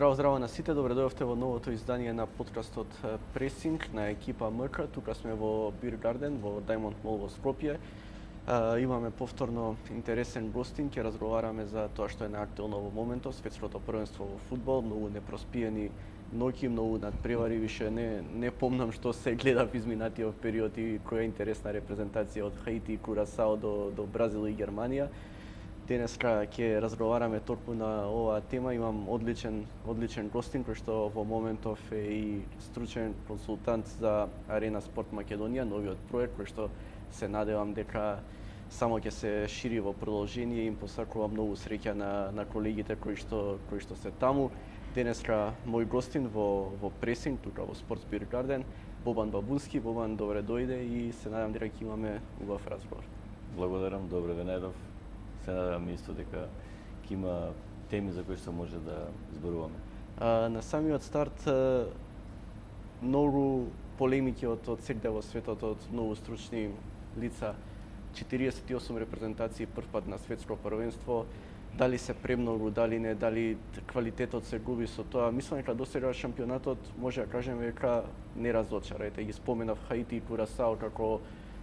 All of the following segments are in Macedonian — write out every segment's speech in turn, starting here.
Здраво, здраво на сите, добре дојдовте во новото издание на подкастот Пресинг на екипа МК. Тука сме во Бир Гарден, во Diamond Mall во Скопје. Имаме повторно интересен гостин, ќе разговараме за тоа што е наактуелно во моментот, светското првенство во фудбал, многу непроспиени ноќи, многу надпревари, више не помнам што се гледа в изминатиот период и која е интересна репрезентација од Хаити и Курасао до Бразил и Германија. Денеска ќе разговараме токму на оваа тема. Имам одличен гостин кој што во моментов е и стручен консултант за Арена Спорт Македонија, новиот проект кој што се надевам дека само ќе се шири во продолжение. Им посакувам многу среќа на колегите кои што се таму. Денеска мој гостин во Пресинг тука во Спорт Бир Гарден, Бобан Бабунски. Бобан, добре дојде и се надевам дека ќе имаме убав разговор. Благодарам, добре ве најдов. Се надевам исто дека ќе има теми за кои што може да зборуваме. На самиот старт многу полемики од секде во светот, од многу стручни лица. 48 репрезентации првпат на светско првенство. Дали се премногу, дали не, дали квалитетот се губи со тоа. Мислам дека досега шампионатот може да кажеме дека не разочара. Ете ги споменав Хаити и Курасао како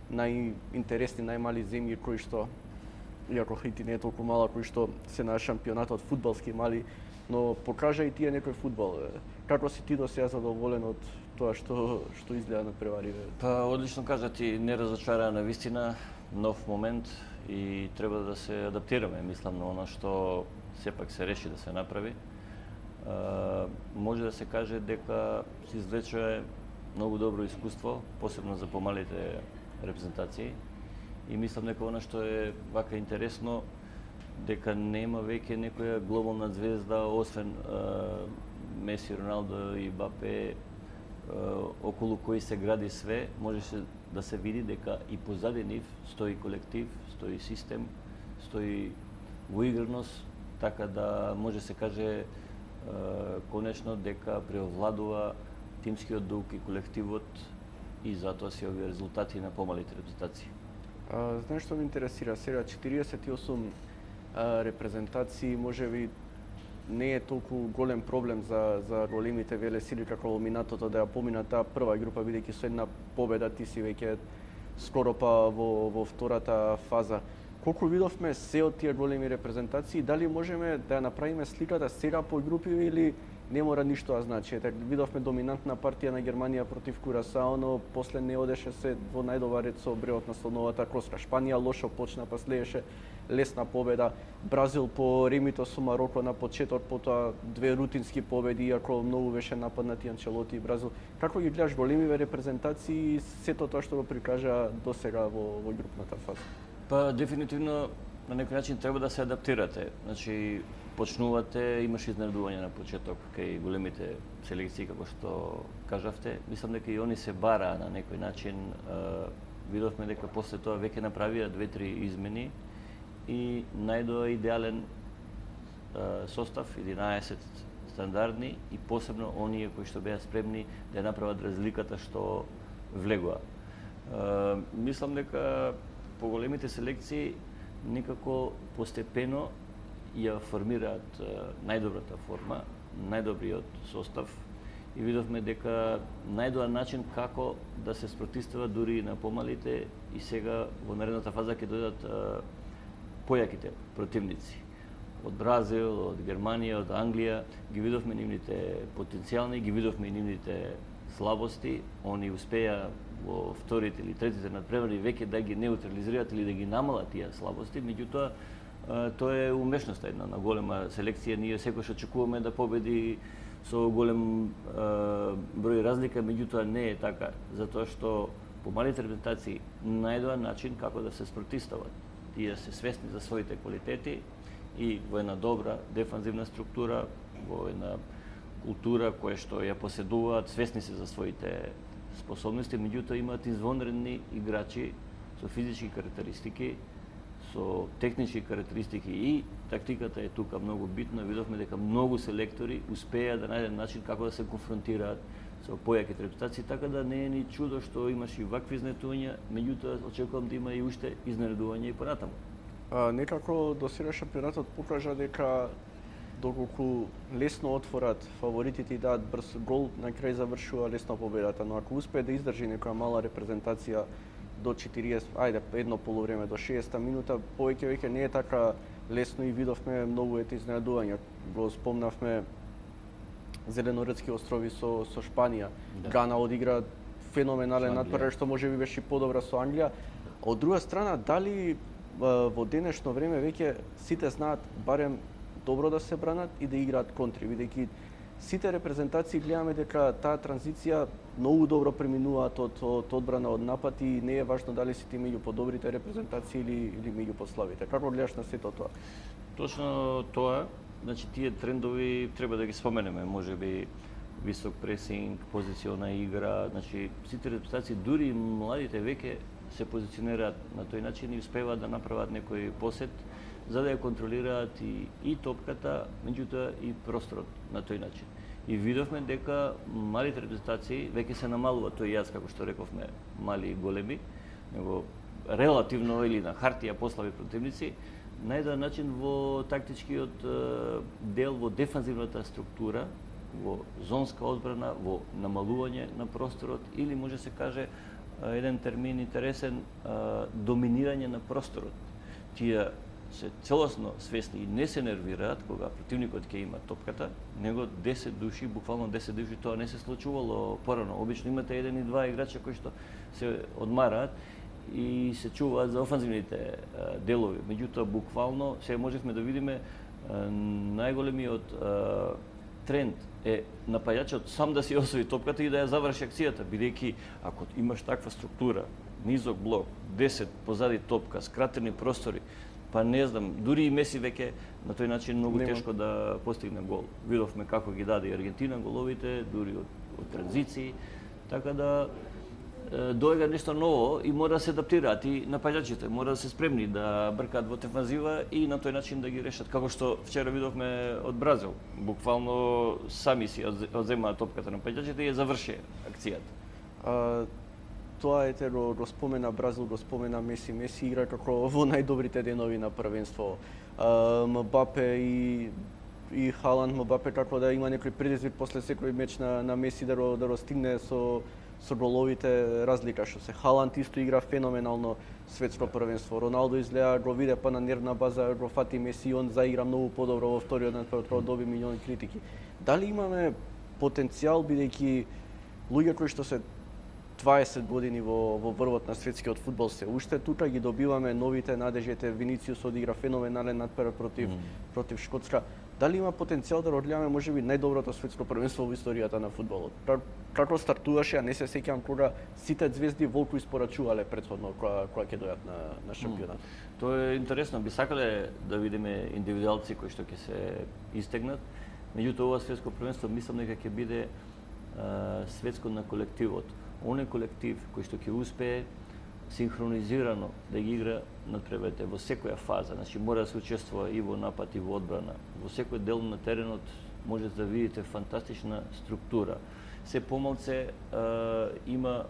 најинтересни, најмали земји кои што, иако Хаити не е толку мала, кои што се на шампионатот фудбалски мали, но покажа и тие некој фудбал. Како си ти до сега задоволен од тоа што изгледа на превари? Па одлично кажа ти, не разочара на вистина, нов момент и треба да се адаптираме, мислам, на она што сепак се реши да се направи. Може да се каже дека се извлече многу добро искуство, посебно за помалите репрезентации. И мислам дека она што е вака интересно, дека нема веќе некоја глобална звезда, освен Меси, Роналдо и Бапе, околу кои се гради све. Можеше да се види дека и позади нив стои колектив, стои систем, стои воиграност, така да може се каже конечно дека преовладува тимскиот дух и колективот и затоа се овие резултати на помалите репрезентации. Знаеш што ме интересира? Сега 48 репрезентации можеби не е толку голем проблем за големите велесили како во минатото да ја помина таа прва група, бидејќи со една победа ти си веќе скоро па во втората фаза. Колку видовме се од тие големи репрезентации, дали можеме да ја направиме сликата сега по групи или не мора ништо да значи? Ете, видовме доминантна партија на Германија против Курасао, но после не одеше се во најдобар ред со бревот на слоновата коска. Шпанија лошо почна, па следеше лесна победа. Бразил по ремито со Мароко на почеток, потоа две рутински победи, иако многу беше нападнати Анчелоти и Бразил. Како ги гледаш големиве репрезентации и сето тоа што го прикажа досега во групната фаза? Па дефинитивно на некој начин треба да се адаптирате. Значи почнувате, имаш изненадување на почеток кај големите селекции, како што кажавте. Мислам дека и они се бараа на некој начин. Видовме дека после тоа веќе направија 2-3 измени и најдоа идеален состав, 11 стандардни и посебно оние кои што беа спремни да ја направат разликата што влегоа. Мислам дека по големите селекции некако постепено ја формираат најдобрата форма, најдобриот состав и видовме дека најдоа начин како да се спротивстават дури на помалите и сега во наредната фаза ќе дојдат појаките противници. Од Бразил, од Германија, од Англија, ги видовме нивните потенцијални, ги видовме и нивните слабости. Они успеа во вторите или третите надпревари веќе да ги неутрализираат или да ги намалат тие слабости, меѓутоа тоа е умешноста една на голема селекција. Ние секогаш очекуваме да победи со голем број разлика, меѓутоа не е така, затоа што помалите репрезентации најдоа начин како да се спротивстават. Тие се свесни за своите квалитети и во една добра дефанзивна структура, во една култура која што ја поседуваат, свесни се за своите способности, меѓутоа имаат извонредни играчи со физички карактеристики, со технички карактеристики и тактиката е тука многу битна. Видовме дека многу селектори успеа да најдат начин како да се конфронтираат со појаките репутации, така да не е ни чудо што имаш и вакви изненадувања, меѓутоа очекувам да има и уште изненадувања и понатаму. Некако до сега шампионатот покажа дека доколку лесно отворат фаворитите и дадат брз гол, на крај завршува лесно победата, но ако успее да издржи некоја мала репрезентација до 40, ајде едно полувреме до 60 минута, повеќе веќе не е така лесно и видовме многу изненадувања. Го спомнавме Зеленородски острови со Шпанија. Да. Гана одигра феноменален натпревар што можеби беше подобра со Англија. Од друга страна, дали во денешно време веќе сите знаат барем добро да се бранат и да играат контри, бидејќи сите репрезентации гледаме дека таа транзиција многу добро преминуваат од одбрана од напад и не е важно дали си ти меѓу подобрите репрезентации или меѓу послабите. Како гледаш на сето тоа? Точно тоа, значи тие трендови треба да ги споменеме, можеби висок пресинг, позициона игра, значи сите репрезентации, дури младите веќе се позиционираат на тој начин и успеваат да направат некој посет за да ја контролираат и топката, меѓутоа и просторот на тој начин. И видовме дека малите репрезентации веќе се намалуваат, тој јас како што рековме, мали и големи, него релативно или на хартија послаби противници, на еден начин во тактичкиот дел, во дефанзивната структура, во зонска одбрана, во намалување на просторот или може се каже еден термин интересен, доминирање на просторот. Тие се целосно свесни и не се нервираат кога противникот ќе има топката, него 10 души, буквално 10 души, тоа не се случувало порано. Обично имате еден и два играча кои што се одмараат и се чуваат за офанзивните делови. Меѓутоа, буквално, се можевме да видиме најголемиот тренд е напаѓачот сам да си освои топката и да ја заврши акцијата, бидејќи ако имаш таква структура, низок блок, 10 позади топка, скратени простори, па не знам, дури и Меси веќе на тој начин многу тешко да постигне гол. Видовме како ги даде Аргентина головите, дури од транзиции, така да дојде нешто ново и мора да се адаптираат и напаѓачите, мора да се спремни да бркаат во дефанзива и на тој начин да ги решат, како што вчера видовме од Бразил. Буквално сами си одземаат топката на напаѓачите и ја заврши акцијата. Тоа го спомена Бразил, го спомена Меси. Меси игра како во најдобрите денови на првенство. Мбапе и Халанд, Мбапе како да има некој предизвик после секој меч на Меси да го стигне со головите разлика што се. Халанд исто игра феноменално светско првенство. Роналдо изгледа го виде па на нервна база го фати Меси, он заигра многу подобро во вториот натпревар, доби милиони критики. Дали имаме потенцијал бидејќи луѓе кои што се 20 години во врвот на светскиот фудбал се уште тука, ги добиваме новите надежите. Винициус одигра феноменален натпревар против Шкотска. Дали има потенцијал да одгледаме можеби најдоброто светско првенство во историјата на фудбалот? Како стартуваше, а не се сеќавам кога сите звезди волку испорачувале претходно кога ќе дојдат на шампионат. Тоа е интересно, би сакале да видиме индивидуалци кои што ќе се истегнат. Меѓутоа ова светско првенство мислам дека ќе биде светско на колективот. Оној колектив кој што ќе успее синхронизирано да ги игра натпреварите во секоја фаза, значи мора да се учествува и во напад и во одбрана. Во секој дел на теренот можете да видите фантастична структура. Се помалце има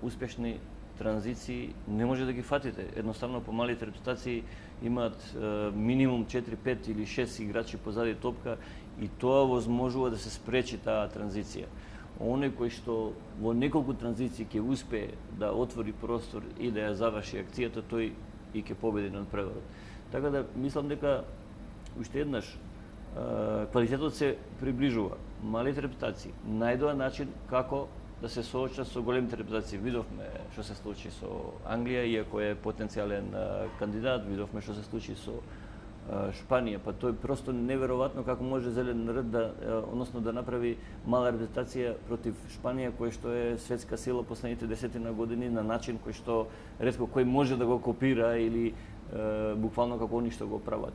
успешни транзиции, не може да ги фатите. Едноставно по малите репутации имаат минимум 4, 5 или 6 играчи позади топка и тоа возможува да се спречи таа транзиција. Оној кој што во неколку транзиции ќе успее да отвори простор и да ја заврши акцијата, тој и ќе победи на надпреварот. Така да мислам дека уште еднаш квалитетот се приближува. Малите репутации најдоа начин како да се соочат со големите репутации. Видовме што се случи со Англија, иако е потенцијален кандидат, видовме што се случи со Шпанија, па тоа е просто неверојатно како може Зелен ред односно да направи мала репутација против Шпанија, кој што е светска сила последните 10 години на начин кој што ретко кој може да го копира или буквално како они што го прават.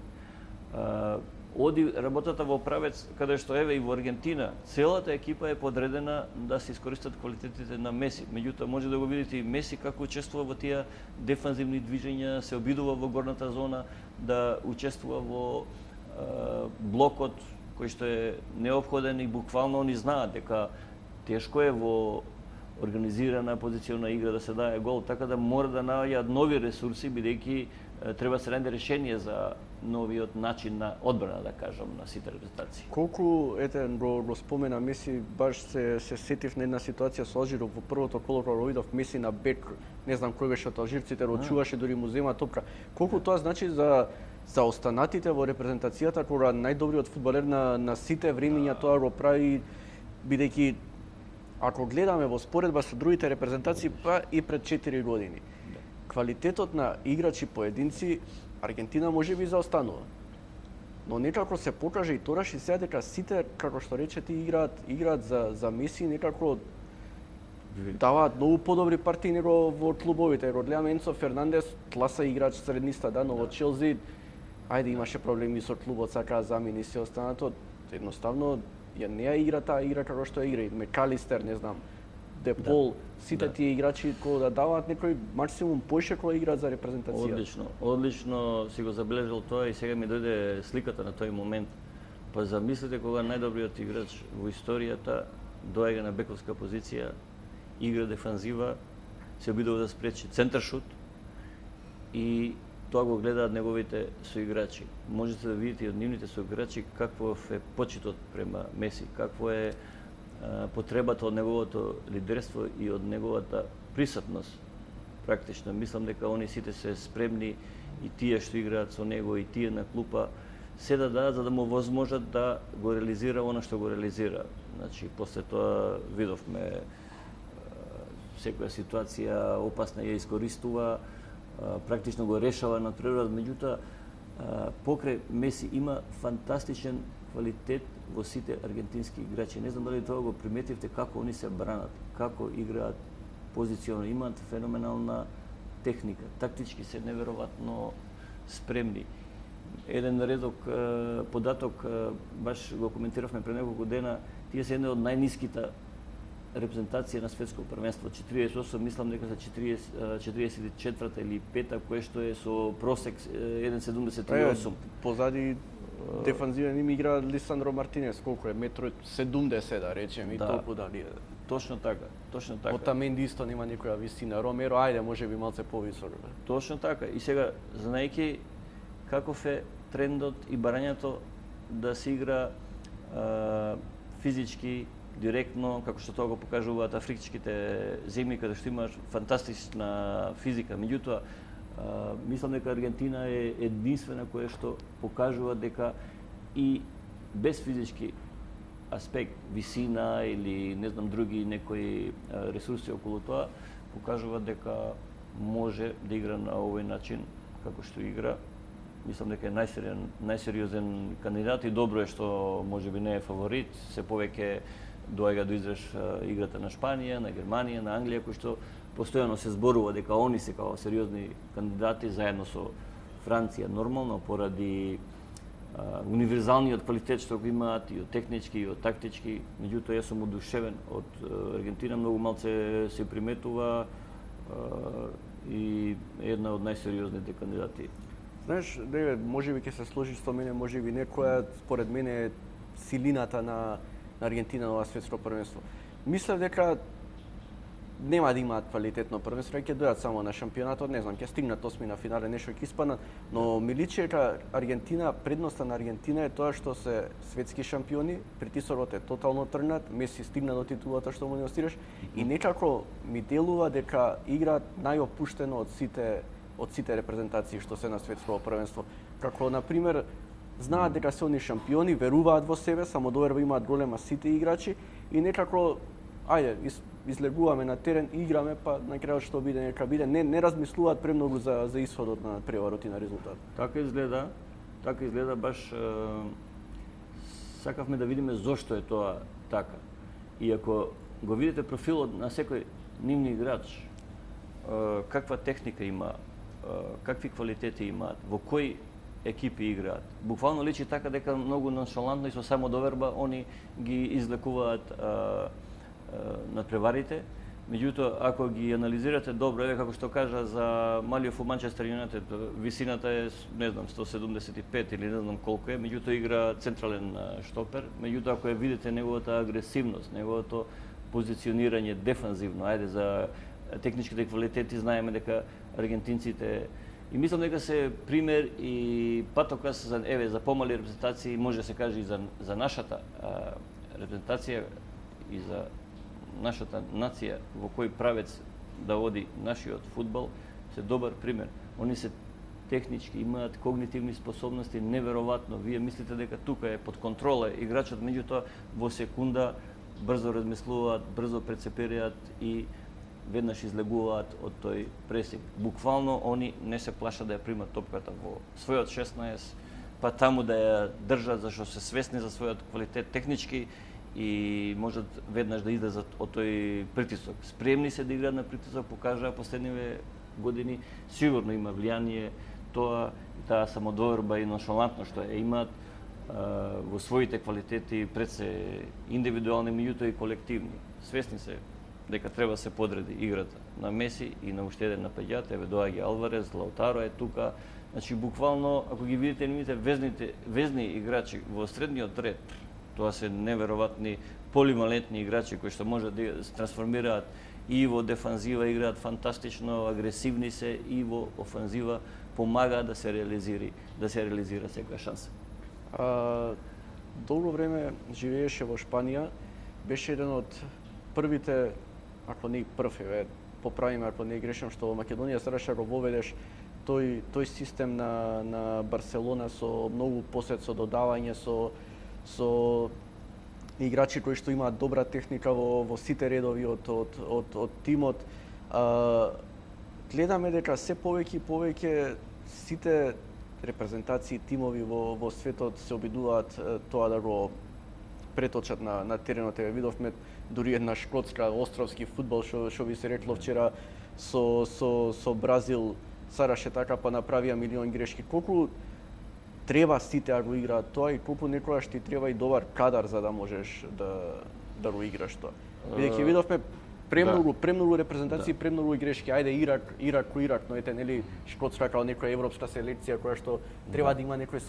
Оди работата во правец каде што еве и во Аргентина, целата екипа е подредена да се искористат квалитетите на Меси. Меѓутоа може да го видите и Меси како учествува во тие дефанзивни движења, се обидува во горната зона да учествува во блокот кој што е неопходен и буквално они знаат дека тешко е во организирана позициона игра, да се дае гол, така да мора да наоѓаат нови ресурси, бидејќи треба се најде решение за новиот начин на одбрана, да кажам, на сите репрезентации. Колку го спомена Меси, баш се сетив на една ситуација со Алжиров во првото коло кога видов Меси на бек, не знам кој беше од алжирците, рочуваше, дури му зема топка. Колку тоа значи за останатите во репрезентацијата, кога најдобриот фудбалер на сите времиња тоа го прави, бидејќи ако гледаме во споредба со другите репрезентации, па и пред 4 години. Квалитетот на играчи поединци Аргентина може би заостанува. Но некако се покажа и тораш и сега дека сите, како што рече ти, играат за Меси, некако даваат многу подобри партии него во клубовите. Го гледаме Енцо Фернандес, класа играч средниста, да, но во Челси ајде имаше проблеми со клубот, сакаа замени се останато. Едноставно ја не ја игра таа игра како што ја игра. Мекалистер, не знам, Депол, сите тие играчи кои да даваат некој максимум поише кога играат за репрезентација. Одлично си го забележал тоа и сега ми дојде сликата на тој момент. Па замислете кога најдобриот играч во историјата доаѓа на бековска позиција, игра дефанзива, се обидува да спречи центаршут и тоа го гледаат неговите соиграчи. Можете да видите и од нивните соиграчи каков е почитот према Меси, какво е потребата од неговото лидерство и од неговата присутност. Практично, мислам дека они сите се спремни, и тие што играат со него, и тие на клупа, се да дадат за да му возможат да го реализира она што го реализира. Значи, после тоа видовме секоја ситуација опасна ја искористува, практично го решава на природ, меѓутоа покрај Меси има фантастичен квалитет во сите аргентински играчи. Не знам дали тоа го приметивте како они се бранат, како играат позиционно, имаат феноменална техника, тактички се неверојатно спремни. Еден редок податок, баш го коментиравме пред неколку дена, тие се една од најниските репрезентација на светско првенство, 48, мислам дека за 44-та или 5-та, кое што е со просек 1,78. Позади дефанзивен им игра Лисандро Мартинес, колку е, 1,70 м, да речем, и толку дали е. Точно така. Отаменди исто нема некоја висина. Ромеро, ајде, може би малце повисок. Точно така. И сега, знаејќи каков е трендот и барањето да се игра физички, директно, како што тоа го покажуваат афричките земји, каде што имаш фантастична физика. Меѓутоа, мислам дека Аргентина е единствена која што покажува дека и без физички аспект, висина или не знам други некои ресурси околу тоа, покажува дека може да игра на овој начин како што игра. Мислам дека е најсериозен кандидат и добро е што можеби не е фаворит, се повеќе доаѓа до израж играта на Шпанија, на Германија, на Англија, кои што постојано се зборува дека они се као сериозни кандидати заедно со Франција, нормално поради универзалниот квалитет што го имаат и од технички и од тактички. Меѓутоа јас сум одушевен од Аргентина, многу малце се приметува и една од најсериозните кандидати. Знаеш, Девид, можеби ќе се сложиш со мене, можеби не, која според мене е силината на Аргентина на ова светско првенство. Мислев дека нема да имаат квалитетно првенство, ќе дојдат само на шампионатот, не знам, ќе стигнат осми на финале, нешто ќе испаднат, но ми личи дека Аргентина, предноста на Аргентина е тоа што се светски шампиони, притисокот е тотално тргнат, Меси стигна до титулата што му не остираш и некако ми делува дека играат најопуштено од сите репрезентации што се на светско првенство. Како на пример знаат дека се они шампиони, веруваат во себе, самодоверба имаат голема сите играчи и некако ајде излегуваме на терен, играме, па на крајот што биде нека биде, не размислуваат премногу за исходот на преварот и на резултат. Така изгледа баш сакавме да видиме зошто е тоа така. И ако го видите профилот на секој нивни играч, каква техника има, какви квалитети имаат, во кои екипи играат. Буквално личи така дека многу ноншалантно и со самодоверба они ги излекуваат надпреварите. Меѓутоа, ако ги анализирате добро, еве како што кажа за Малиов у Манчестер Юнайтед, висината е, не знам, 175 или не знам колку е, меѓутоа игра централен штопер. Меѓутоа, ако ја видите неговата агресивност, неговото позиционирање дефанзивно. Ајде за техничките квалитети знаеме дека аргентинците и мислам дека се пример и патоказ за помали репрезентации, може да се каже и за нашата репрезентација и за нашата нација во кој правец да води нашиот фудбал, се добар пример. Они се технички, имаат когнитивни способности неверојатно. Вие мислите дека тука е под контрола играчот, меѓутоа во секунда брзо размислуваат, брзо прецепираат и веднаш излегуваат од тој пресинг. Буквално они не се плашат да ја примат топката во својот 16, па таму да ја држат зашто се свесни за својот квалитет технички и можат веднаш да излезат од тој притисок. Спремни се да играат на притисок, покажаа последниве години, сигурно има влијание тоа, таа самодоверба и ноншалантност што ја имаат во своите квалитети, пред се индивидуални, меѓутоа и колективни. Свесни се дека треба да се подреди играта на Меси и на уште еден напаѓач, еве доаѓа Алварес, Лаутаро е тука. Значи буквално ако ги видите нивните везни играчи во средниот ред, тоа се неверојатни поливалентни играчи кои што можат да се трансформираат и во дефанзива, играат фантастично, агресивни се и во офанзива, помагаат да се реализира секоја шанса. Долго време живееше во Шпанија, беше еден од првите, ако не и прв, поправиме ако не грешам, што во Македонија сакаше да го воведеш тој систем на Барселона со многу посет, со додавање, со играчи кои што имаат добра техника во сите редови од тимот. Гледаме дека се повеќе и повеќе сите репрезентации, тимови во светот се обидуваат тоа да го преточат на теренот. Видовме дури една шкотска островски фудбал што би се рекло вчера со Бразил сараше така, па направија милион грешки. Колку треба сите да го играат тоа и колку некогаш ти треба и добар кадар за да можеш да го играш тоа. Бидејќи видовме премногу репрезентации, премногу грешки. Ајде Ирак, но ете нели Шкотска као некоја европска селекција која што треба да има некој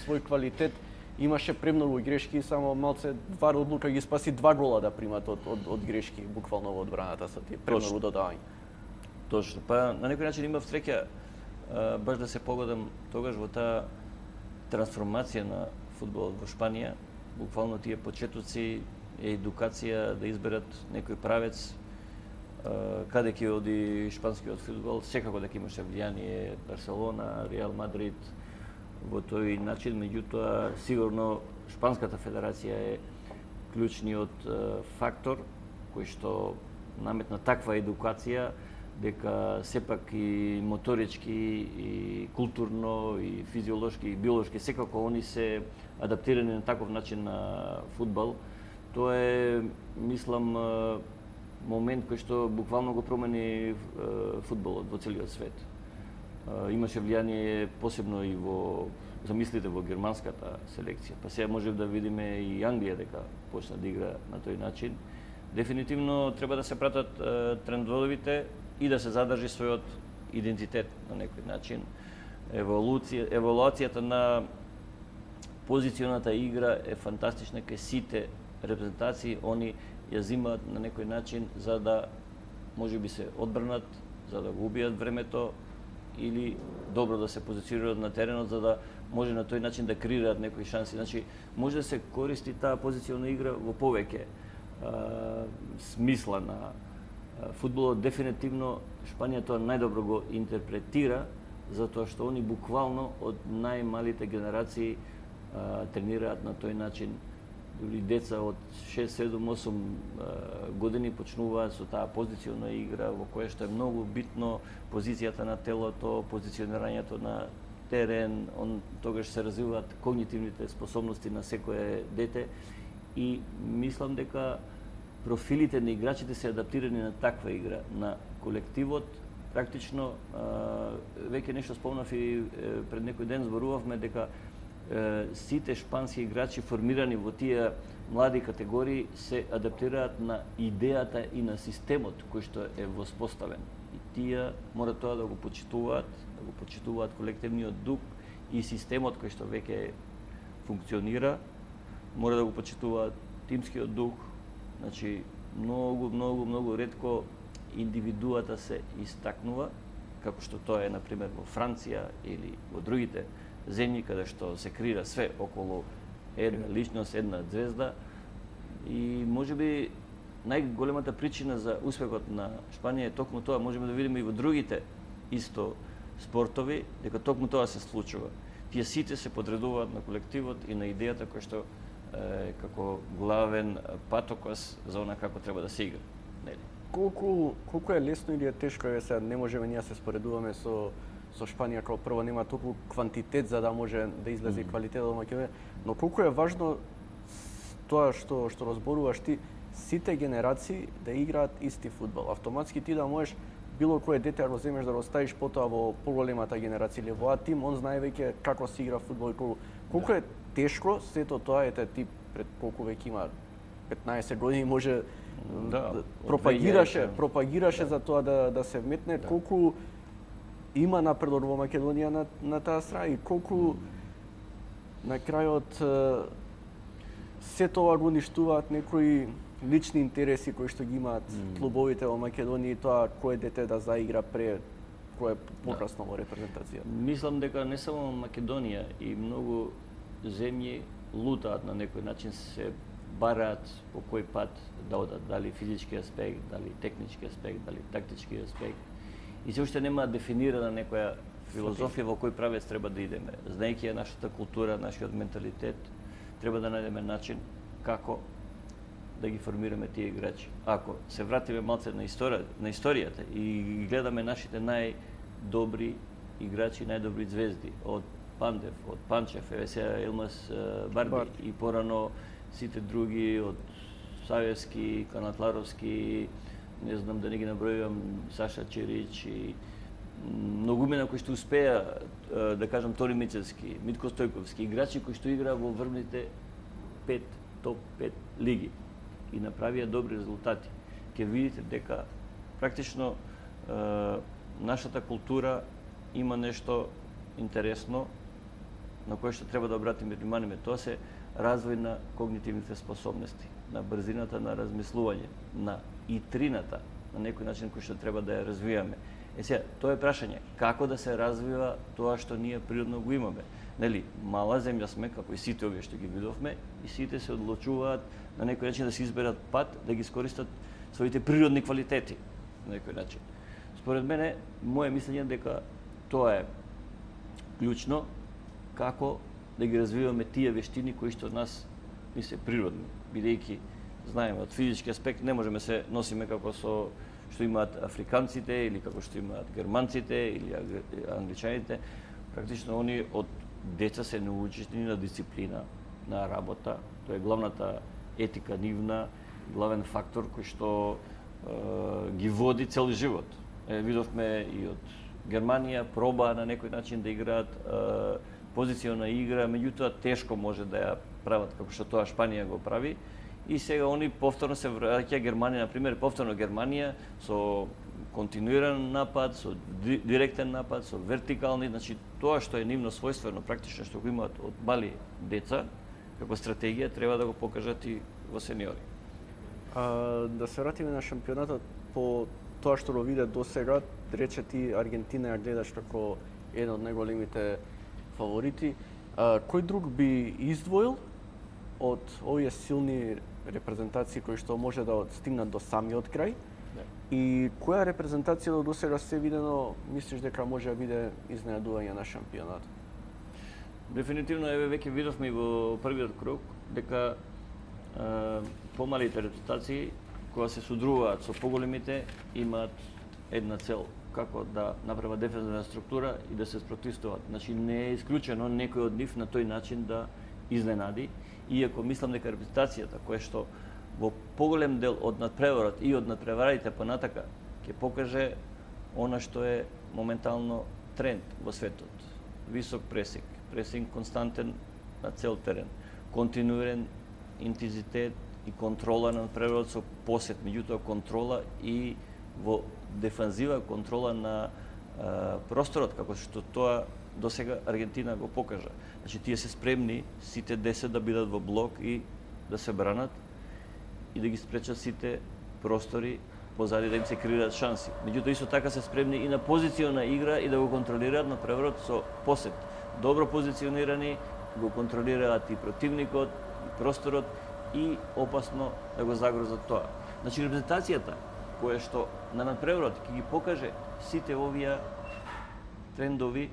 свој квалитет. Имаше премногу грешки и само малце ВАР одлука ги спаси 2 гола да примат од грешки буквално во одбраната со тие премногу додавања. Точно. Па на некој начин имав среќа баш да се погодам тогаш во таа трансформација на фудбалот во Шпанија. Буквално тие почетоци едукација да изберат некој правец каде ќе оди шпанскиот фудбал, секако дека имаше влијание Барселона, Реал Мадрид во тој начин, меѓутоа сигурно Шпанската федерација е клучниот фактор кој што наметна таква едукација дека сепак и моторички, и културно, и физиолошки, и биолошки, секако они се адаптирани на таков начин на фудбал. Тоа е, мислам, момент кој што буквално го промени фудбалот во целиот свет. Имаше влијание посебно и во, замислите, во германската селекција. Па сега можем да видиме и Англија дека почна да игра на тој начин. Дефинитивно треба да се пратат трендовите и да се задржи својот идентитет на некој начин. Еволуцијата на позиционата игра е фантастична кај сите репрезентации, они ја зимаат на некој начин за да можеби се одбранат, за да го убијат времето или добро да се позиционираат на теренот за да може на тој начин да креираат некои шанси. Значи, може да се користи таа позициона игра во повеќе смисла на фудбалот. Дефинитивно Шпанија тоа најдобро го интерпретира, затоа што они буквално од најмалите генерации тренираат на тој начин. Дури деца од 6, 7, 8 години почнуваат со таа позициона игра во која што е многу битно позицијата на телото, позиционирањето на терен, тогаш се развиваат когнитивните способности на секое дете и мислам дека профилите на играчите се адаптирани на таква игра, на колективот. Практично, веќе нешто спомнав и пред некој ден зборувавме дека сите шпански играчи формирани во тие млади категории се адаптираат на идејата и на системот кој што е воспоставен. И тие мора тоа да го почитуваат колективниот дух и системот кој што веќе функционира, мора да го почитуваат тимскиот дух. Значи, многу ретко индивидуата се истакнува, како што тоа е, например, во Франција или во другите земји, каде што се креира све околу една личност, една звезда. И можеби најголемата причина за успехот на Шпанија е токму тоа, можеме да видиме и во другите исто спортови, дека токму тоа се случува. Тие сите се подредуваат на колективот и на идејата која што е како главен патокос за она како треба да се игра. Нели? Колку е лесно или е тешко, сега не можеме ние се споредуваме со Шпанија, како прво нема толку квантитет за да може да излезе квалитет од Македонија, но колку е важно тоа што разборуваш ти, сите генерации да играат исти фудбал. Автоматски ти да можеш било кое дете да го земеш да го ставиш потоа во поголемата генерација или во тим, он знае веќе како се игра фудбал и колку е тешко сето тоа, ете ти пред колку веќе има 15 години може пропагираше за тоа да се вметне, колку има напредок во Македонија на таа страна и колку на крајот се тоа го уништуваат некои лични интереси кои што ги имаат клубовите во Македонија и тоа кое дете да заигра пред кое покрасно во репрезентација. Мислам дека не само Македонија и многу земји лутаат на некој начин, се бараат по кој пат да одат, дали физички аспект, дали технички аспект, дали тактички аспект. И се уште нема дефинирана некоја филозофија во кој правец треба да идеме. Знаејќи ја нашата култура, нашиот менталитет, треба да најдеме начин како да ги формираме тие играчи. Ако се вратиме малце на историјата и гледаме нашите најдобри играчи, најдобри звезди, од Пандев, од Панчев, сега Елмас Барби и порано сите други, од Савевски, Канатларовски, не знам да не ги набројувам, Саша Черич и многумина кои што успеа, да кажам Тори Мицевски, Митко Стојковски, играчи кои што играа во врвните топ 5 лиги и направија добри резултати. Ќе видите дека практично нашата култура има нешто интересно на кое што треба да обратиме внимание. Тоа се развој на когнитивните способности, на брзината на размислување, на итрината, на некој начин кој што треба да ја развиваме. Сега, тоа е прашање, како да се развива тоа што ние природно го имаме. Нели, мала земја сме, како и сите овие што ги видовме, и сите се одлучуваат на некој начин да се изберат пат, да ги искористат своите природни квалитети, на некој начин. Според мене, моје мислење дека тоа е клучно, како да ги развиваме тие вештини кои што од нас ни се природни, бидејќи знаеме од физички аспект не можеме се носиме како со што имаат африканците или како што имаат германците или англичаните. Практично они од деца се научени на дисциплина, на работа. Тоа е главната етика нивна, главен фактор кој што ги води цел живот. Видовме и од Германија проба на некој начин да играат позициона игра, меѓутоа тешко може да ја прават како што тоа Шпанија го прави. И сега они повторно се враќа Германија, например, повторно Германија со континуиран напад, со директен напад, со вертикални, значи тоа што е нивно својствено, практично што го имаат од мали деца, како стратегија треба да го покажат и во сениори. Да се вратиме на шампионатот, по тоа што го виде до сега, рече ти Аргентина ја гледаш како еден од најголемите фаворити. Кој друг би издвоил од овие силни репрезентации кои што може да стигнат до самиот крај? И која репрезентација до сега се видено мислиш дека може да биде изненадување на шампионатот? Дефинитивно, еве веќе видовме и во првиот круг дека помалите репрезентации кога се судруваат со поголемите имаат една цел, како да направат дефензивна структура и да се спротивстават. Значи не е исклучено некој од нив на тој начин да изненади, иако мислам дека репрезентацијата која што во поголем дел од надпреварот и од надпреварите понатака ќе покаже она што е моментално тренд во светот. Висок пресинг константен на цел терен, континуиран интензитет и контрола на надпреварот со посет, меѓутоа контрола и во дефанзива, контрола на просторот, како што тоа до сега Аргентина го покажа. Значи, тие се спремни сите 10 да бидат во блок и да се бранат и да ги спречат сите простори позади да им се креираат шанси. Меѓутоа исто така се спремни и на позициона игра и да го контролираат на преврот со посет. Добро позиционирани, го контролираат и противникот, и просторот и опасно да го загрозат тоа. Значи репрезентацијата која што на надпреврот ќе ги покаже сите овие трендови,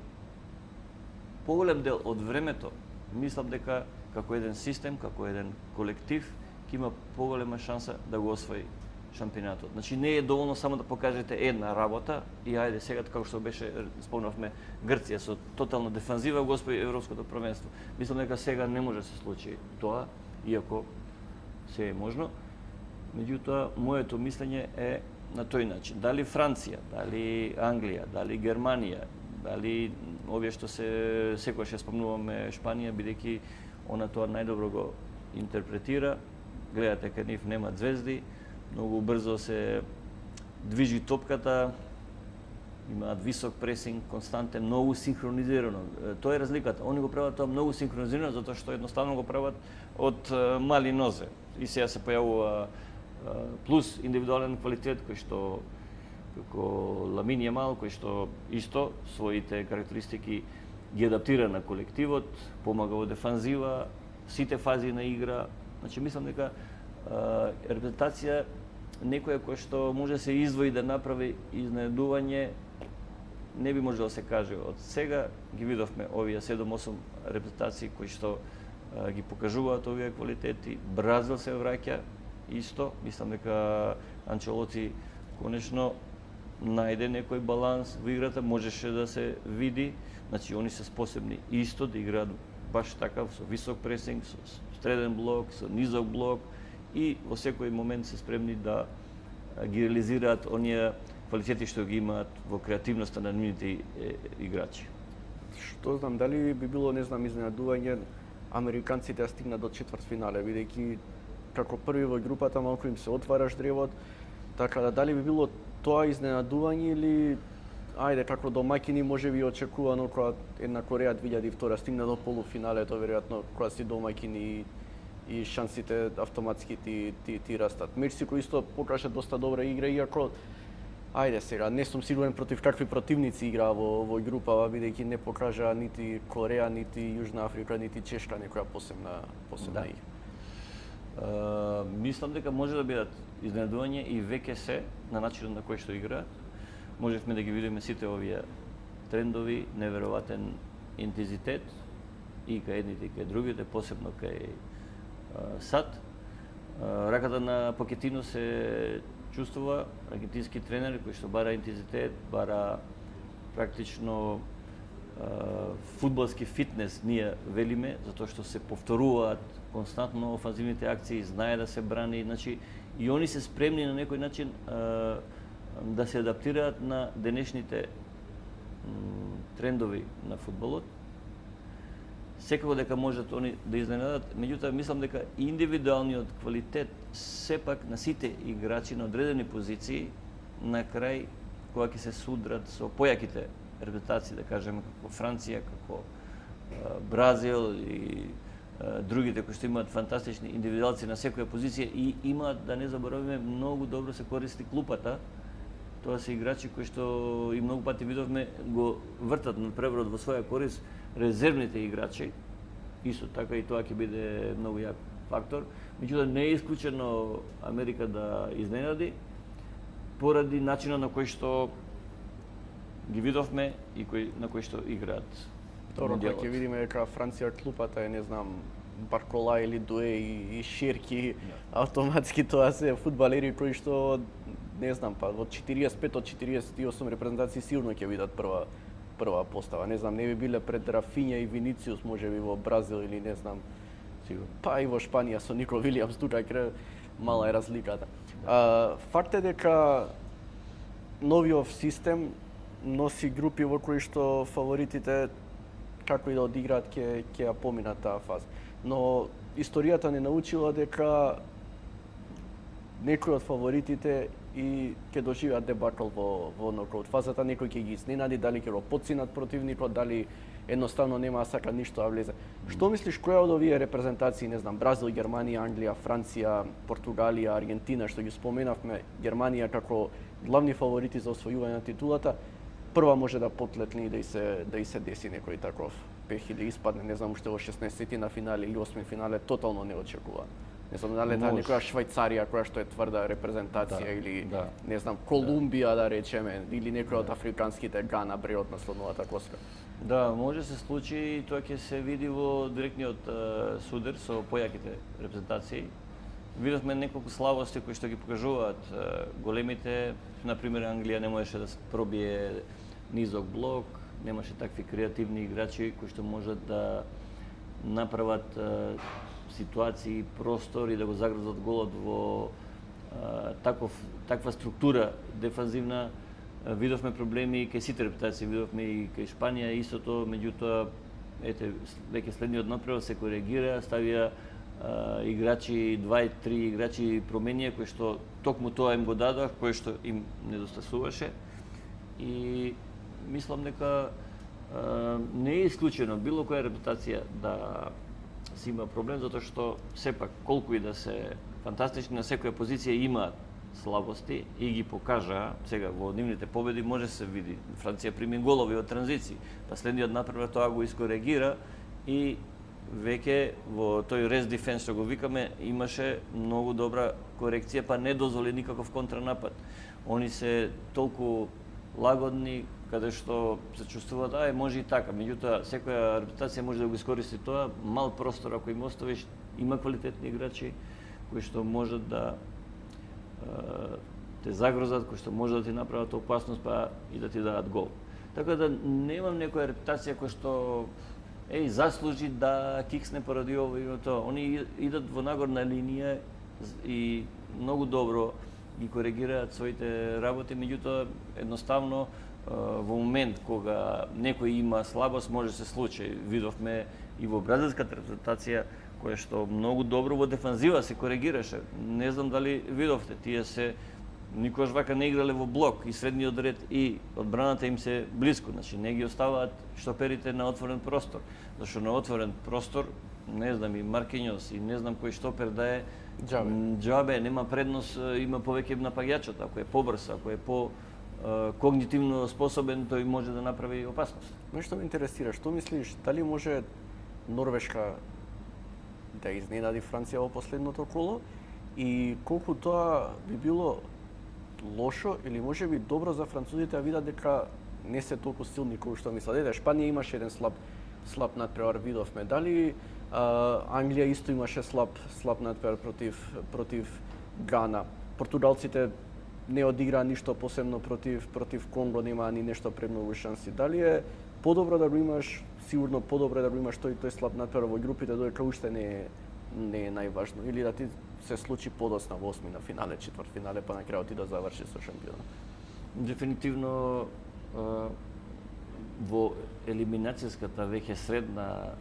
поголем дел од времето, мислам дека како еден систем, како еден колектив, ќе има поголема шанса да го освои шампионатот. Значи не е доволно само да покажете една работа и ајде сега како што беше спомнавме Грција со тотална дефанзива го освои европското првенство. Мислам дека сега не може да се случи тоа, иако се е можно. Меѓутоа моето мислење е на тој начин. Дали Франција, дали Англија, дали Германија, дали овие што се секогаш ја спомнуваме Шпанија, бидејќи она тоа најдобро го интерпретира. Гледате кај нив нема звезди, многу брзо се движи топката, имаат висок пресинг, константен, многу синхронизирано. Тоа е разликата. Они го прават тоа многу синхронизирано затоа што едноставно го прават од мали нозе. И сега се појавува плюс индивидуален квалитет кој што како Ламин Јамал, кој што исто своите карактеристики ги адаптира на колективот, помага во дефанзива, сите фази на игра. Значи мислам дека репрезентација некоја кој што може да се издвои да направи изненадување не би можело да се каже. Од сега ги видовме овие 7-8 репрезентации кои што ги покажуваат овие квалитети. Бразил се враќа исто. Мислам дека Анчелоти конечно најде некој баланс во играта, можеше да се види. Значи они се способни исто да играат баш така со висок пресинг, со среден блок, со низок блок и во секој момент се спремни да ги реализираат оние квалитети што ги имаат во креативноста на нивните играчи. Што знам, дали би било, не знам, изненадување американците да стигнат до четвртфинале, бидејќи како први во групата малку им се отвараш древот, така да дали би било тоа изненадување или ајде како домаќини можеби очекувано кога една Кореја 2002 стигна до полуфиналето, веројатно кога си домаќини и шансите автоматски ти растат. Мексико исто покажа доста добра игра, иако ајде сега, не сум сигурен против какви противници играа во групава, бидејќи не покажа нити Кореја, нити Јужна Африка, нити Чешка некоја посебна игра. Мислам дека може да бидат изненадување и веќе се на начинот на кој што играат. Можевме да ги видиме сите овие трендови, неверојатен интензитет и кај едните и кај другите, посебно кај САД. Раката на Покетино се чувствува, аргентински тренер кој што бара интензитет, бара практично фудбалски фитнес, ние велиме, затоа што се повторуваат константно офанзивните акции, знае да се брани, значи и они се спремни на некој начин да се адаптираат на денешните трендови на фудбалот. Секако дека можат они да изненадат, меѓутоа мислам дека индивидуалниот квалитет сепак на сите играчи на одредени позиции на крај кога ќе се судрат со појаките репрезентации, да кажеме како Франција, како Бразил и другите кои што имаат фантастични индивидуалци на секоја позиција и имаат, да не заборавиме, многу добро се користи клупата. Тоа се играчи кои што и многу пати видовме го вртат на преврот во своја корист резервните играчи. Исто така и тоа ќе биде многу јак фактор. Меѓутоа не е исклучено Америка да изненади поради начинот на кој што ги видовме и на кој што играат. Добро, кога ќе видиме дека Франција клупата е, не знам, Баркола или Дуе и Шерки, автоматски тоа се фудбалери кои што, не знам, па од 45 од 48 репрезентации сигурно ќе видат прва постава. Не знам, не би биле пред Рафиња и Винициус можеби во Бразил или не знам, сигурно. Па и во Шпанија со Нико Вилијамс, тука мала е разликата. Факт е дека новиот систем носи групи во кои што фаворитите како и да одиграат ќе ја поминат таа фаза. Но историјата не научила дека некои од фаворитите и ќе доживеат дебакл во нокаут фазата, некој ќе ги изненади, дали ќе го потцинат противникот, дали едноставно нема да сака ништо да влезе. Што мислиш, која од овие репрезентации, не знам, Бразил, Германија, Англија, Франција, Португалија, Аргентина, што ги споменавме, Германија како главни фаворити за освојување на титулата, прва може да потлетни и да и се деси некој таков пех или испадне, не знам, уште во 16-ти на финале или 8 финале, тотално не очекува. Не знам дали таа некоја Швајцарија која што е тврда репрезентација или не знам Колумбија да речеме или некој од африканските Гана бреот на слоновата коска. Да, може се случи и тоа ќе се види во директниот судер со појаките репрезентации. Видовме неколку слабости кои што ги покажуваат големите, на пример Англија не можеше да пробие низок блок, немаше такви креативни играчи кои што можат да направат ситуации, простор и да го загрозат голот во таква структура дефанзивна. Видовме проблеми кај сите репрезентации, видовме и кај Шпанија истото, меѓутоа ете веќе следниот напревар се коригира, ставија играчи, 2-3 играчи променија кои што токму тоа им го дадоа, кој што им недостасуваше. И мислам дека не е исклучено било која репутација да си има проблем, затоа што сепак колку и да се фантастични на секоја позиција имаат слабости и ги покажа сега во нивните победи може се види. Франција прими голови од транзиции, па следниот напревар тоа го искоригира и веќе во тој рез дефенс што го викаме имаше многу добра корекција, па не дозволи никаков контранапад. Они се толку лагодни каде што се чувствуваат, може и така, меѓутоа секоја репутација може да го искористи тоа, мал простор ако им оставиш, има квалитетни играчи кои што можат да те загрозат, кои што може да ти направат опасност па и да ти дадат гол. Така да немам некоја репутација која што заслужи да киксне поради ово и тоа. Они идат во нагорна линија и многу добро ги коригираат своите работи, меѓутоа едноставно во момент кога некој има слабост може се случи. Видовме и во бразилската репрезентација која што многу добро во дефанзива се коригираше. Не знам дали видовте, тие се никош вака не играле во блок и средниот ред и одбраната им се блиску, значи не ги оставаат шtoперите на отворен простор. Зашто на отворен простор, не знам и Маркиньос и не знам кој штопер да е, џабе, нема предност, има повеќе напаѓачот, ако е побрз, ако е по когнитивно способен, тој може да направи опасност. Нешто ме интересира, што мислиш, дали може Норвешка да изненади Франција во последното коло и колку тоа би било лошо или може би добро за французите да видат дека не се толку силни колку што мислат. Шпанија имаше еден слаб надпревар, видовме. Дали Англија исто имаше слаб надпревар против Гана. Португалците не одиграа ништо посебно против Конго, немаа ни нешто премногу шанси. Дали е подобро да го имаш, сигурно подобро да го имаш тој слаб надпревар во групите, додека уште не е најважно, или да ти се случи подоцна во осми на финале, четвртфинале, па на крајот ти да заврши со шампионот? Дефинитивно во елиминацијската веќе средна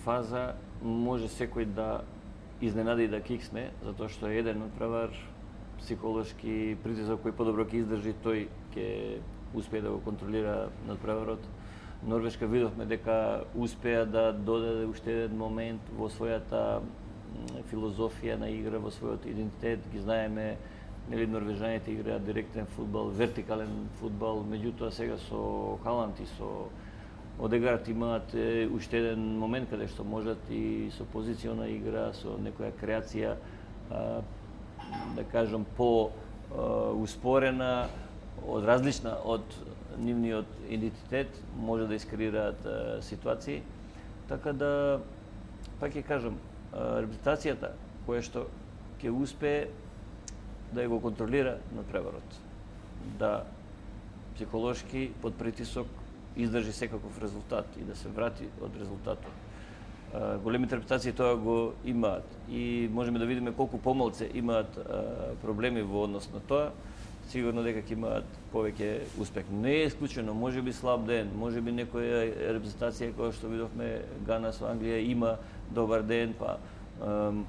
фаза може секој да изненади и да киксне, затоа што е еден надпревар, психолошки притисок кој подобро ќе издржи, тој ќе успее да го контролира надпреварот. Норвешка видовме дека успеа да додаде уште еден момент во својата филозофија на игра, во својот идентитет. Ги знаеме, нели норвежаните играат директен фудбал, вертикален фудбал, меѓутоа сега со Халанд и со Одегард имаат уште еден момент каде што можат и со позициона игра, со некоја креација, да кажам, по успорена, различна од нивниот идентитет, може да искреираат ситуации. Така да, пак ќе кажам, репутацијата која што ќе успее да го контролира надпреварот, да психолошки под притисок издржи секаков резултат и да се врати од резултатот. Големите репутации тоа го имаат и можеме да видиме колку помалце имаат проблеми во однос на тоа. Сигурно дека ќе имаат повеќе успех. Не е исклучено, можеби слаб ден, можеби некоја репрезентација која што видовме Гана со Англија има добар ден, па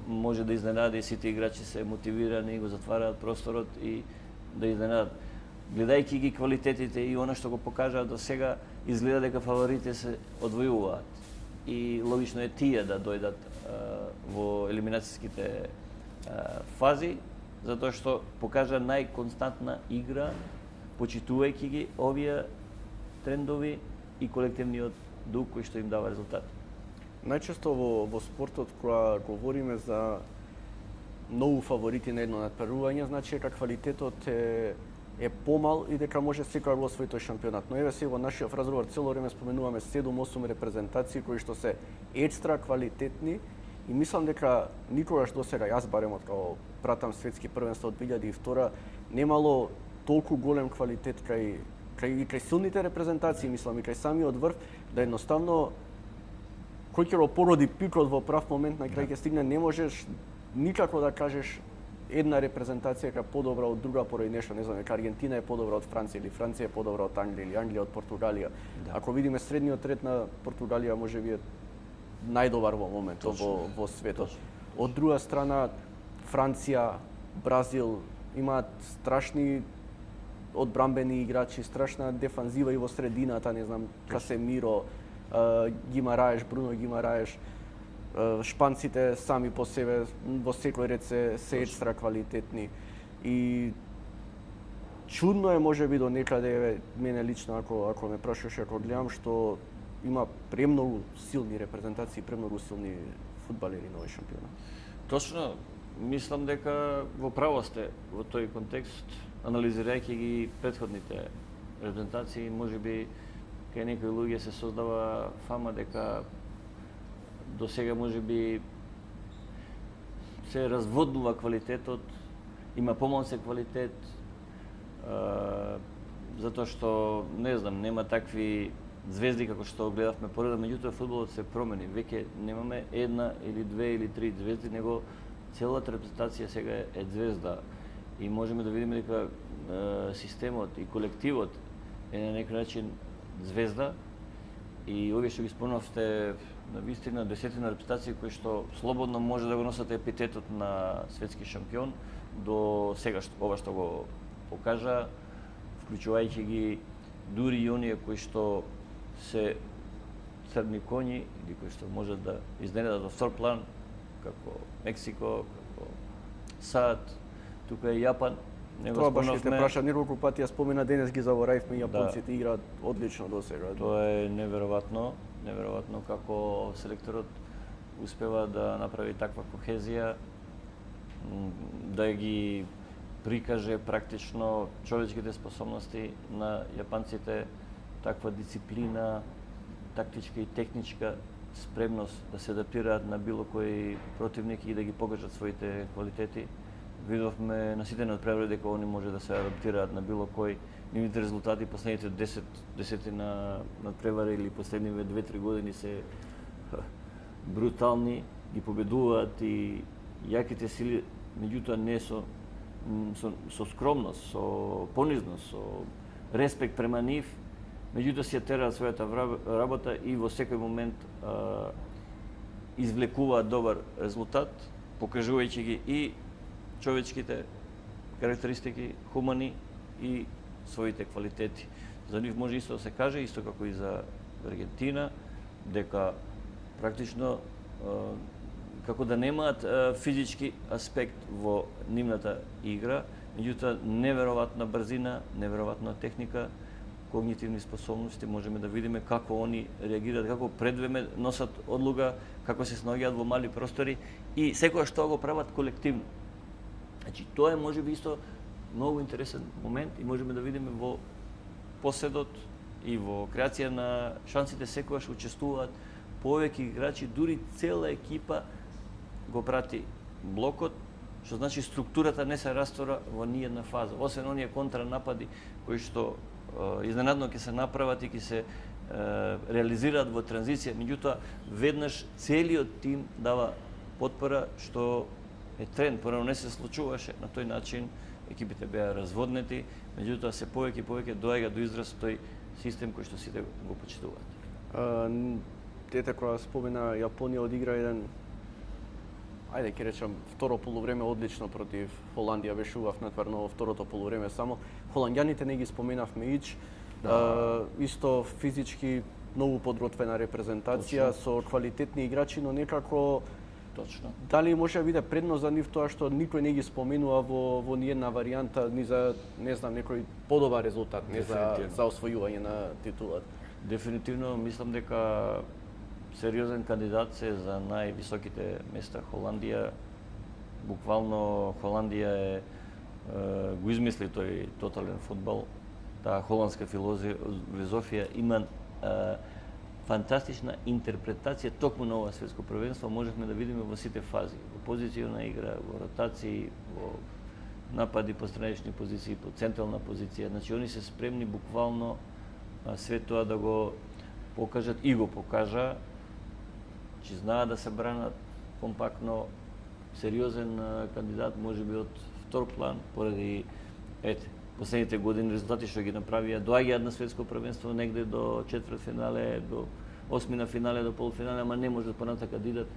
може да изненади, сите играчи се мотивирани, го затвараат просторот и да изненадат. Гледајќи ги квалитетите и она што го покажаа до сега, изгледа дека фаворите се одвојуваат. И логично е тие да дојдат во елиминацијските фази, затоа што покажа најконстантна игра, почитувајќи ги овие трендови и колективниот дух кој што им дава резултат. Најчесто во спортот кога говориме за многу фаворити на едно надпреварување, значи дека квалитетот е помал и дека може секој да го освои тој шампионат. Но еве сега во нашиот разговор цело време споменуваме 7-8 репрезентации кои што се екстра квалитетни и мислам дека никогаш досега, јас барем од као пратам светски првенства од 2002, немало толку голем квалитет кај силните репрезентации, мислам и кај самиот врв, да едноставно кој ќе го породи пикот во прав момент на крај ќе стигне, не можеш никако да кажеш една репрезентација е подобра од друга поради нешто, не знам, дека Аргентина е подобра од Франција или Франција е подобра од Англија или Англија од Португалија. Да. Ако видиме средниот ред на Португалија можеби е најдобар во моментот во светот. Од друга страна Франција, Бразил имаат страшни одбрамбени играчи, страшна дефанзива и во средината, не знам, Касемиро, Гимараеш, Бруно Гимараеш. Шпанците сами по себе во секој ред се екстра квалитетни и чудно е можеби до некаде мене лично ако ме прашуваш, ако гледам што има премногу силни репрезентации, премногу силни фудбалери на овој шампионат. Точно, мислам дека во право сте во тој контекст, анализирајќи ги претходните репрезентации, можеби кај некои луѓе се создава фама дека до сега можеби се разводнува квалитетот, има помалце квалитет, затоа што, не знам, нема такви звезди како што гледавме пореда, меѓутоа фудбалот се промени. Веќе немаме една или две или три звезди, него целата репрезентација сега е звезда. И можеме да видиме дека системот и колективот е на некој начин звезда. И овие што ги спомнавте, на вистина десетина репрезентации кои што слободно може да го носат епитетот на светски шампион до сега ова што го покажа, вклучувајќи ги дури и оние кои што се црни коњи или кои што можат да изненадат во втор план, како Мексико, како САД, тука е Јапан. Тоа баш ќе те праша неколку пати, ја спомена денес ги заборавивме, јапонците играат одлично до сега. Тоа е неверојатно како селекторот успева да направи таква кохезија, да ги прикаже практично човечките способности на јапанците, таква дисциплина, тактичка и техничка спремност да се адаптираат на било кој противник и да ги покажат своите квалитети. Видовме на сите надпревари дека они може да се адаптираат на било кој. Нивните резултати последните 10 надпревари или последниве 2-3 години се брутални, ги победуваат и јаките сили, меѓутоа не со скромност, со понизност, со респект према нив, меѓутоа си ја тераат својата работа и во секој момент извлекуваат добар резултат, покажувајќи ги и човечките карактеристики, хумани и своите квалитети. За нив може исто да се каже, исто како и за Аргентина, дека практично како да немаат физички аспект во нивната игра, меѓутоа неверојатна брзина, неверојатна техника, когнитивни способности, можеме да видиме како они реагираат, како предвреме носат одлука, како се снаоѓаат во мали простори и секогаш тоа го прават колективно. Значи, тоа е можеби исто многу интересен момент и можеме да видиме во поседот и во креација на шансите секогаш учествуваат повеќе играчи, дури цела екипа го прати блокот, што значи структурата не се растора во ниедна фаза, освен оние контранапади кои што изненадно ќе се направат и ќе се реализираат во транзиција, меѓутоа веднаш целиот тим дава потпора, што е тренд, порано не се случуваше на тој начин, екипите беа разводнети, меѓутоа се повеќе и повеќе доаѓа до израз тој систем кој што сите го почитуваат. Дете кога спомена Јапонија одигра еден ајде ќе речам, второ полувреме одлично против Холандија, беше убав натварно во второто полувреме само. Холанѓаните не ги споменавме ич. Исто физички многу подготвена репрезентација со квалитетни играчи, но некако Точно. дали може да биде предност за нив тоа што никој не ги споменува во ниедна варијанта ни за не знам некој подобар резултат, не за освојување на титулата. Дефинитивно мислам дека сериозен кандидат се за највисоките места Холандија. Буквално Холандија го измисли тој тотален фудбал. Таа холандска филозофија има фантастична интерпретација токму на ова светско првенство. Можевме да видиме во сите фази, во позициона игра, во ротации, во напади по странични позиции, по централна позиција. Значи они се спремни буквално све тоа да го покажат и го покажа, че знаат да се бранат компактно, сериозен кандидат, можеби од втор план, поради последните години резултати што ги направија, доаѓаат на светско првенство негде до четвртфинале, до осмина финале, до полуфинале, ама не можат понатака да идат.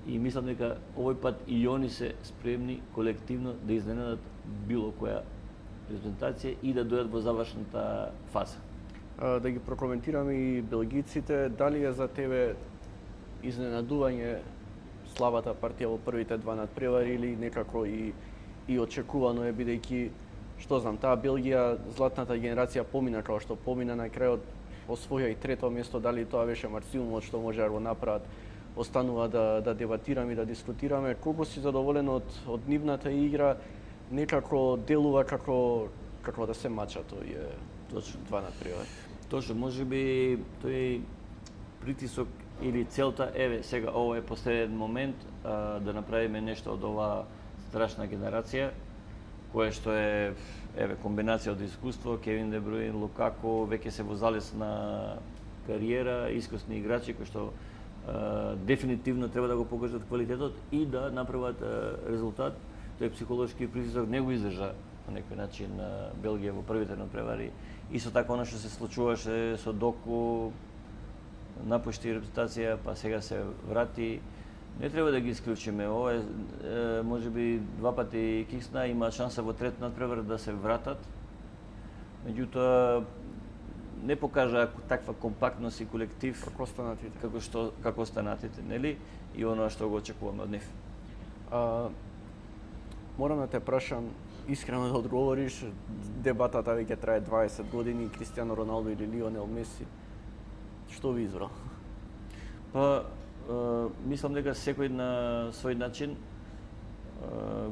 И мислам дека овој пат и они се спремни колективно да изненадат било која презентација и да дојдат во завршната фаза. Да ги прокоментираме и белгиците, дали е за тебе изненадување слабата партија во првите два надпревари или некако и очекувано е, бидејќи што знам, таа Белгија, златната генерација помина како што помина, на крајот освоја и трето место, дали тоа беше максимумот што може да го направат, останува да дебатираме и да дискутираме. Колку си задоволен од нивната игра, некако делува како да се мача тој два надпревари. Точно, можеби тој притисок или целта, сега ова е последен момент да направиме нешто од оваа страшна генерација, кое што е комбинација од искуство, Кевин Де Бруин, Лукако, веќе се во залез на кариера, искусни играчи кои што дефинитивно треба да го покажат квалитетот и да направат резултат. Тој психолошки притисок не го издржа на некој начин Белгија во првите надпревари. Исто така она што се случуваше со Доку, напушти репутација, па сега се врати. Не треба да ги исклучиме. Ова е можеби два пати кисна, има шанса во трет надпревар да се вратат. Меѓутоа не покажа таква компактност и колектив како останатите, нели? И оно што го очекуваме од нив. Морам да те прашам искрено да одговориш, дебатата веќе трае 20 години, Кристијано Роналдо или Лионел Меси. Што ви избрал? Мислам дека секој на свој начин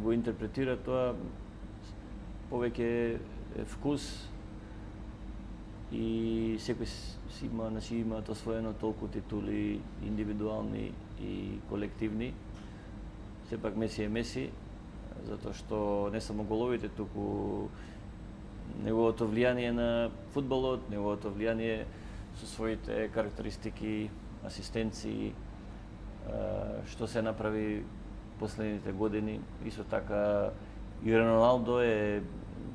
го интерпретира тоа, повеќе вкус и секој си има освоено толку титули индивидуални и колективни. Сепак Меси е Меси, затоа што не само головите, туку неговото влијание на фудбалот, неговото влијание со своите карактеристики, асистенции, што се направи последните години. Исто така и Роналдо е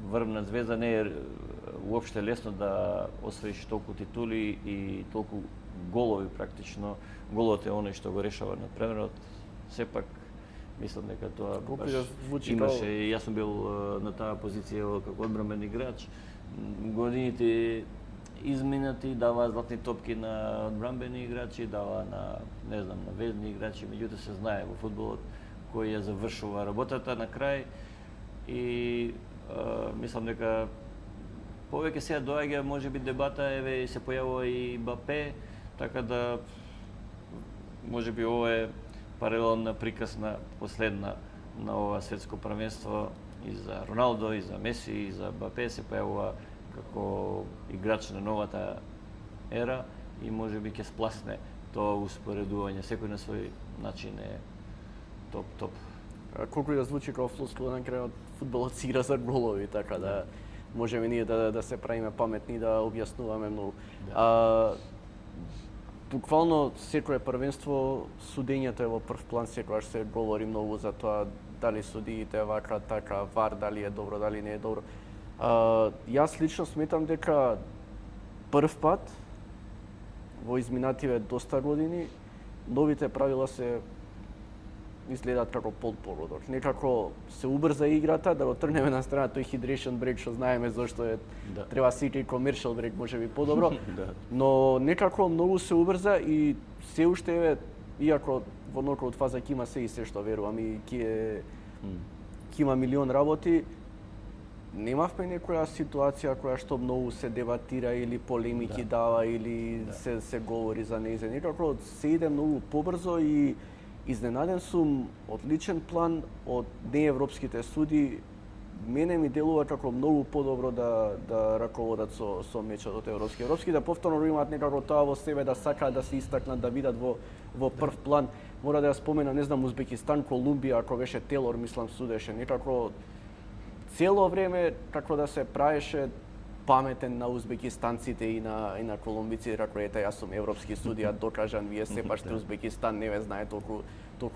врвна звезда, не е уопште лесно да освоиш толку титули и толку голови практично. Голот е оној што го решава надпреварот. Сепак мислам дека тоа баш имаше, јас сум бил на таа позиција како одбранбен играч. Годините изминати, дава златни топки на одбранбени играчи, дава на, не знам, на везни играчи, меѓутоа се знае во фудбалот кој ја завршува работата на крај и мислам дека повеќе сега доаѓа можеби дебата, се појавува и Мбапе, така да можеби ова е паралелна приказна последна на ова светско првенство и за Роналдо, и за Меси, и за Мбапе се појавува како играч на новата ера и можеби ќе спласне тоа успоредување. Секој на свој начин е топ. Колку и да звучи како флоскула, на крајот фудбалот се игра за голови, така да можеме ние да се правиме паметни и да објаснуваме многу. Буквално секое првенство судењето е во прв план, секогаш се говори многу за тоа дали судиите вака, така, вар, дали е добро, дали не е добро. Јас лично сметам дека прв пат во изминативе доста години новите правила се изгледаат како подпородок. Некако се убрза играта, да го тргнеме на страна тој hydration break што знаеме зашто е треба сите commercial break можеби подобро. Но некако многу се убрза и се уште еве иако во нокаут фаза ќе има се и се што верувам и ќе има милион работи, немавме некоја ситуација која што многу се дебатира или полемики дава или се говори за нејзе. Некако се иде многу побрзо и изненаден сум од личен план од неевропските суди. Мене ми делува како многу подобро да раководат со мечот од европски. Европските повторно имаат некако тоа во себе да сакаат да се истакнат, да видат во прв план. Мора да ја спомена, не знам, Узбекистан, Колумбија, ако беше Телор, мислам, судеше. Некако цело време како да се правеше паметен на узбекистанците и на колумбиците, како ете јас сум европски судија, докажан, вие сепаш сте Узбекистан, не ве знае толку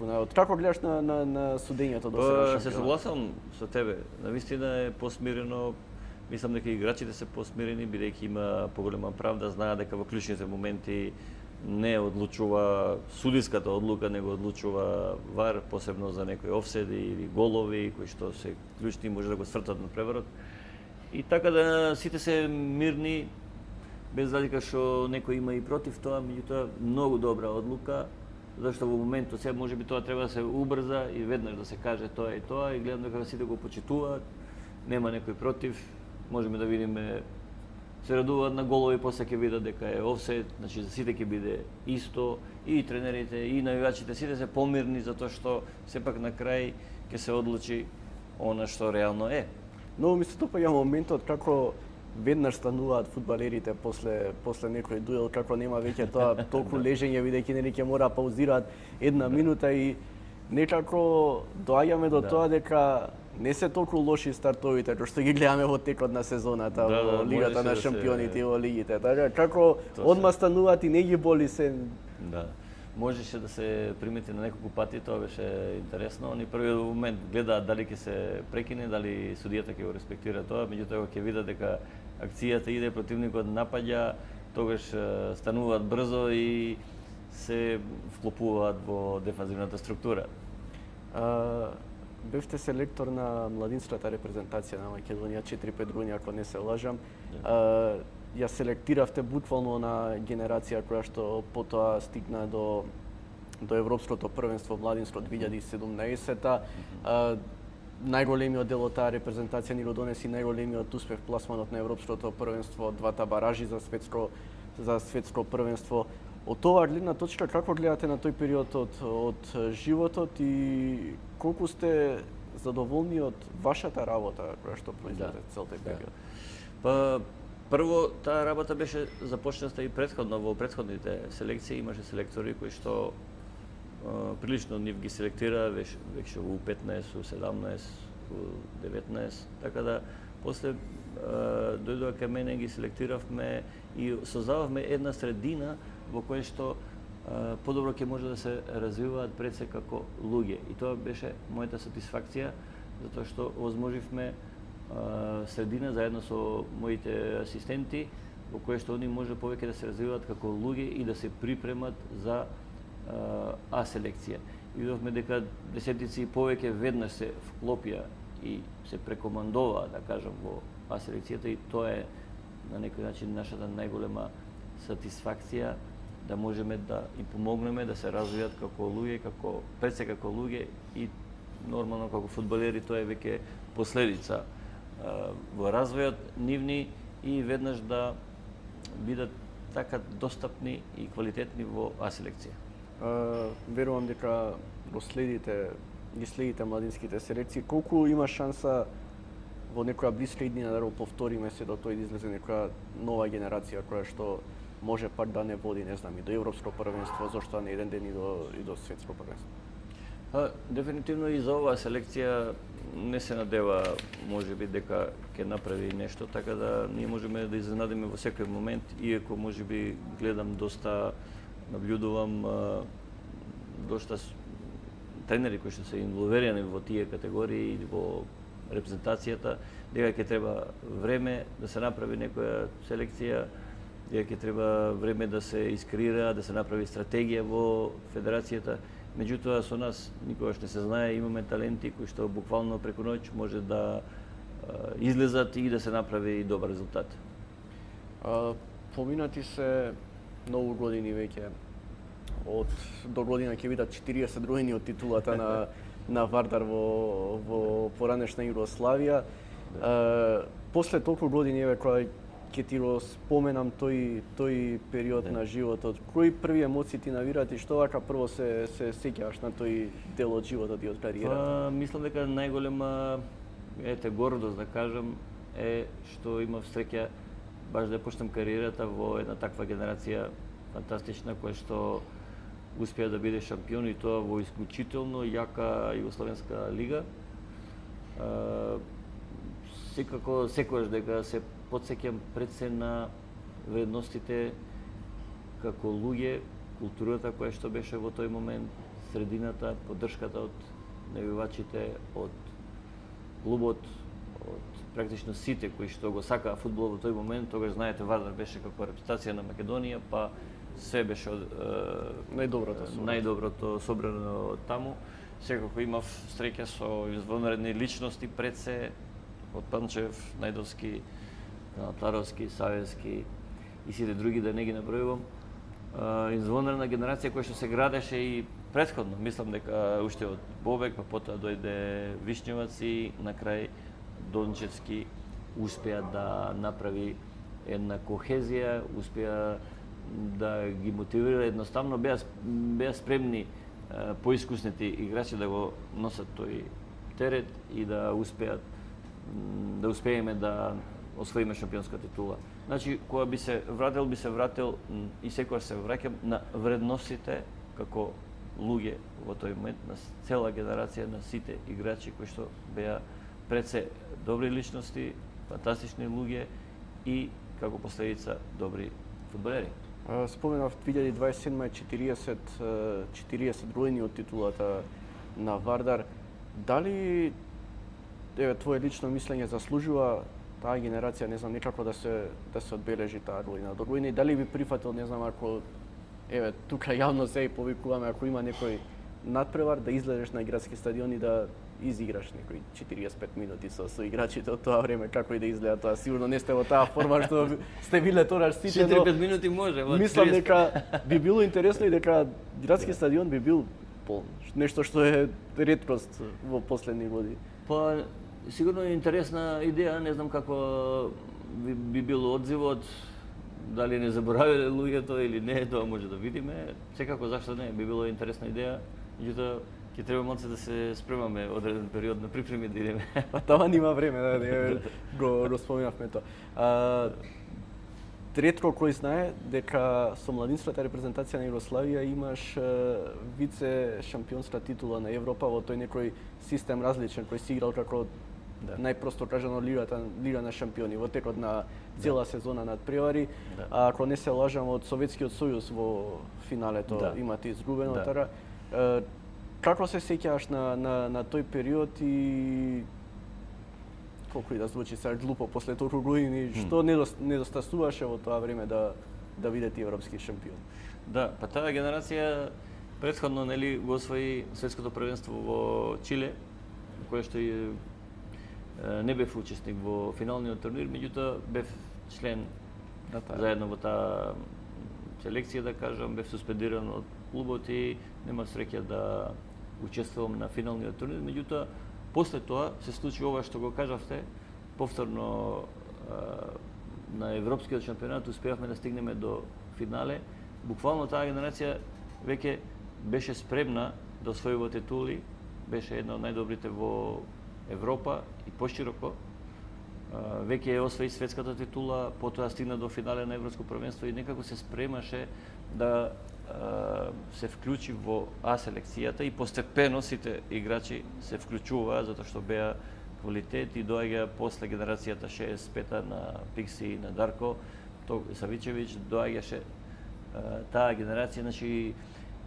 народ. Како гледаш на судењето до сега? Се согласам со тебе. Навистина е посмирено. Мислам дека играчите се посмирени бидејќи има поголема правда, знаат дека во клучните моменти не одлучува судиската одлука, него одлучува ВАР, посебно за некои офседи или голови кои што се клучни, може да го свртат на преварот. И така да сите се мирни, без разлика што некој има и против тоа, меѓутоа многу добра одлука, зашто во моментот се можеби тоа треба да се убрза и веднаш да се каже тоа и гледам дека сите го почитуваат, нема некој против, можеме да видиме се радуваат на голови, после ќе видат дека е офсет, значи за сите ќе биде исто, и тренерите, и навигачите, сите се помирни затоа што сепак на крај ќе се одлучи она што реално е. Но ми се допаѓа моментот како веднаш стануваат фудбалерите после некој дуел, како нема веќе тоа толку лежење, бидејќи нели ќе мора паузираат една минута и некако доаѓаме до тоа дека не се толку лоши стартовите што ги гледаме во текот на сезоната во Лигата на шампионите и во лигите. Така како одма стануваат и не ги боли се. Да. Можеше да се примети на неколку пати, тоа беше интересно. Они првиот момент гледаат дали ќе се прекине, дали судијата ќе го респектира тоа, меѓутоа ќе видат дека акцијата иде, противникот напаѓа, тогаш стануваат брзо и се вклопуваат во дефанзивната структура. Бевте селектор на младинската репрезентација на Македонија 4-5 години, ако не се лажам. Ја селектиравте буквално на генерација која што потоа стигна до Европското првенство младинско 2017-та. Најголемиот дел од таа репрезентација ни го донеси најголемиот успех пласманот на Европското првенство, двата баражи за светско првенство. Од тоа гледна точка, како гледате на тој период од животот и колку сте задоволни од вашата работа која што произведе цел тој период? Па прво, таа работа беше започната и претходно, во претходните селекции имаше селектори кои што прилично нив ги селектира веќе во U15, U17, U19, така да после дојдоа кај мене, ги селектиравме и создававме една средина во која што подобро ќе може да се развиваат пред се како луѓе. И тоа беше мојата сатисфакција, затоа што возможивме средина заедно со моите асистенти, во која што они може повеќе да се развиваат како луѓе и да се припремат за А селекција. Видовме дека десетици и повеќе веднаш се вклопија и се прекомандоваа, да кажам, во А селекцијата и тоа е на некој начин нашата најголема сатисфакција, да можеме да им помогнеме да се развијат како луѓе, пред се како луѓе и нормално како фудбалери, тоа е веќе последица во развојот нивни и веднаш да бидат така достапни и квалитетни во А селекција. Верувам дека ги следите младинските селекции. Колку има шанса во некоја блиска иднина да го повториме се до тој да излезе некоја нова генерација која што може пак да не води, не знам, и до Европско првенство, зашто не еден ден и до Светско првенство? Дефинитивно и за оваа селекција не се надева можеби дека ќе направи нешто, така да ние можеме да изненадиме во секој момент, иако можеби гледам наблюдувам доста тренери кои што се инволверирани во тие категории и во репрезентацијата, дека ќе треба време да се направи некоја селекција, дека ќе треба време да се искреира, да се направи стратегија во федерацијата меѓутоа со нас никогаш не се знае, имаме таленти кои што буквално преку ноќ може да излезат и да се направи добар резултат. Поминати се многу години веќе. До година ќе бидат 40 години од титулата на Вардар во поранешна Југославија. После толку години кога ќе ти го споменам тој период на животот, кои први емоции ти навираат и што вака прво се сеќаваш на тој дел од животот и од кариерата? Мислам дека најголема гордост да кажам е што имав среќа баш да почнам кариерата во една таква генерација фантастична која што успеа да биде шампион и тоа во исклучително јака југословенска лига. Секако секогаш дека се потсеќам пред се на вредностите како луѓе, културата која што беше во тој момент, средината, поддршката од навивачите, од клубот, од практично сите кои што го сакаа фудбал во тој момент. Тогаш знаете Вардар беше како репутација на Македонија, па се беше од најдоброто собрано таму. Секако имав среќа со извонредни личности пред се, од Панчев, Најдовски, Таровски, Савевски и сите други, да не ги набројувам. Извонредна генерација која што се градеше и претходно. Мислам дека уште од Бобек, па потоа дојде Вишњевац и на крај Дончевски успеа да направи една кохезија, успеа да ги мотивира, едноставно беа спремни поискусните играчи да го носат тој терет и да успееме да освоиме шампионска титула. Значи, кога би се вратил и секогаш се враќам на вредностите како луѓе во тој момент, на цела генерација, на сите играчи кои што беа пред се добри личности, фантастични луѓе и како последица добри фудбалери. Споменав 2027 40 години од титулата на Вардар. Дали твое лично мислење заслужува таа генерација, не знам, некако да се одбележи таа година до година? Дали би прифатил, не знам, ако тука јавно се повикуваме, ако има некој надпревар, да излезеш на градски стадион и да изиграш некои 45 минути со играчите од тоа време, како и да изгледа тоа? Сигурно не сте во таа форма што сте биле тогаш сите, но 4-5 минути може. Мислам дека би било интересно и дека градски стадион би бил полн. Нешто што е реткост во последни години. Па сигурно е интересна идеја, не знам како би бил одзивот, дали не заборавиле луѓето или не, тоа може да видиме. Секако зашто не, би било интересна идеја, меѓутоа ќе треба малце да се спремаме одреден период на припреми да идеме. Па тоа нема време, го споменавме тоа. Ретко кој знае дека со младинската репрезентација на Југославија имаш вице шампионска титула на Европа во тој некој систем различен кој си играл како најпросто кажано Лига на шампиони во текот на цела сезона надпревари. Ако не се лажам, од Советскиот сојуз во финалето имате изгубено тара. Како се сеќаваш на тој период и колку и да звучи сега глупо после толку години, што недостасуваше во тоа време да бидете европски шампион? Да, па таа генерација претходно го освои светското првенство во Чиле, кое што не бев учесник во финалниот турнир, меѓутоа бев член заедно во таа селекција, да кажам, бев суспендиран од клубот и немав среќа да учествувам на финалниот турнир, меѓутоа после тоа се случи ова што го кажавте, повторно на европскиот шампионат успеавме да стигнеме до финале. Буквално таа генерација веќе беше спремна да освојува титули, беше една од најдобрите во Европа и пошироко. Веќе освои светската титула, потоа стигна до финале на европско првенство и некако се спремаше да се вклучи во А селекцијата и постепено сите играчи се вклучуваа затоа што беа квалитет и доаѓа после генерацијата 65-та на Пикси и на Дарко Савичевиќ, доаѓаше таа генерација. Значи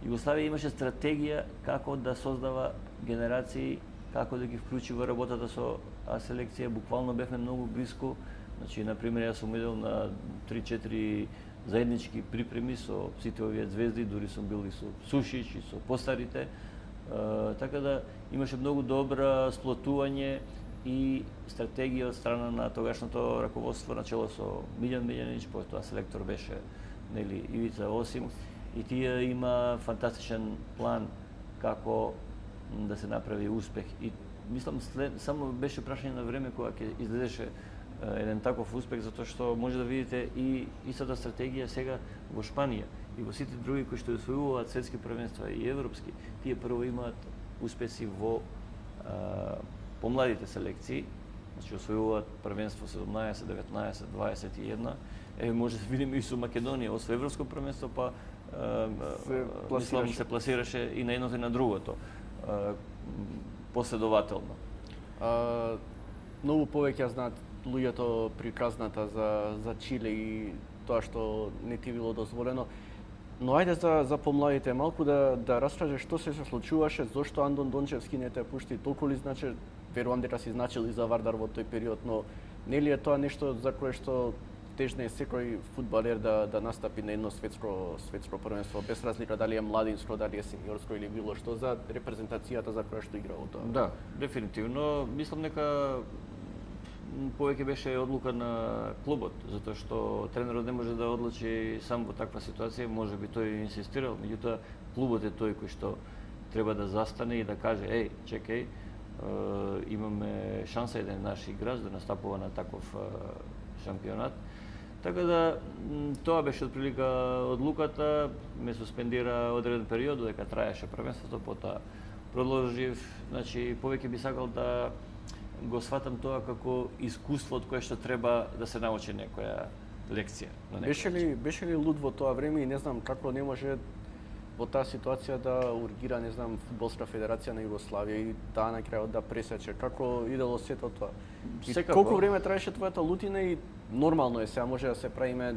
Југославија имаше стратегија како да создава генерации, како да ги вклучи во работата со А селекција. Буквално бевме многу близко. Значи, на пример, јас сум идел на 3-4 заеднички припреми со сите овие звезди, дури сум бил и со Сушич и со постарите. Така да имаше многу добра сплотување и стратегија од страна на тогашното раководство на чело со Милјан Милјанич, потоа селектор беше нели Ивица Осим, и тие има фантастичен план како да се направи успех. И мислам само беше прашање на време кога ќе излезеше еден таков успех, затоа што може да видите и истата стратегија сега во Шпанија и во сите други кои што освојуваат светски првенства и европски, тие прво имаат успеси во помладите селекции, значи освојуваат првенство 17, 19, 21. Може да видиме и со Македонија, освои европско првенство, па мислам се пласираше и на едното и на другото последователно. Многу повеќе знаат луѓето приказната за Чиле и тоа што не ти било дозволено. Но ајде за помладите малку да раскажеш што се случуваше, зошто Андон Дончевски не те пушти, толку ли значи, верувам дека си значил и за Вардар во тој период, но нели е тоа нешто за кое што тежне секој фудбалер да настапи на едно светско првенство, без разлика дали е младинско, дали е сениорско или било што, за репрезентацијата за која што игра во тоа? Да, дефинитивно. Мислам дека повеќе беше одлука на клубот, затоа што тренерот не може да одлучи сам во таква ситуација, може би тој инсистирал, меѓутоа клубот е тој кој што треба да застане и да каже: еј, чекај, имаме шанса еден наш играч да настапува на таков шампионат. Така да тоа беше отприлика одлуката, ме суспендира одреден период додека траеше првенството, потоа продолжив, значи повеќе би сакал да го сватам тоа како искуство од кое што треба да се научи некоја лекција. Беше ли луд во тоа време и не знам како не може во таа ситуација да ургира, не знам, Фудбалска федерација на Југославија и таа на крајот да пресече? Како идело сето тоа? И колку време траеше твојата лутина и нормално е сега може да се правиме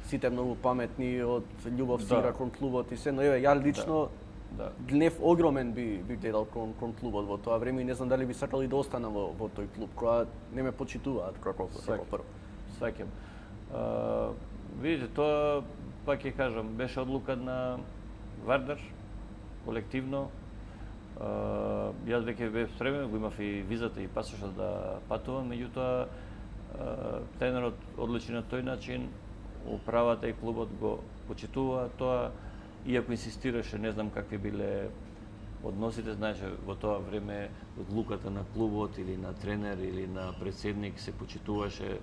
сите многу паметни од љубов си игра кон клубот и се, но еве ја лично гнев огромен би гледал кон клубот во тоа време и не знам дали би сакал и да останам во тој клуб, која не ме почитуваат како прво. Сваќам. Видите, тоа пак ќе кажам, беше одлука на Вардар, колективно. Јас веќе бев спремен, го имав и визата и пасошот да патувам, меѓутоа тренерот одлучи на тој начин, управата и клубот го почитува тоа, иако инсистираше, не знам какви биле односите, знаеше во тоа време одлуката на клубот или на тренер или на претседник се почитуваше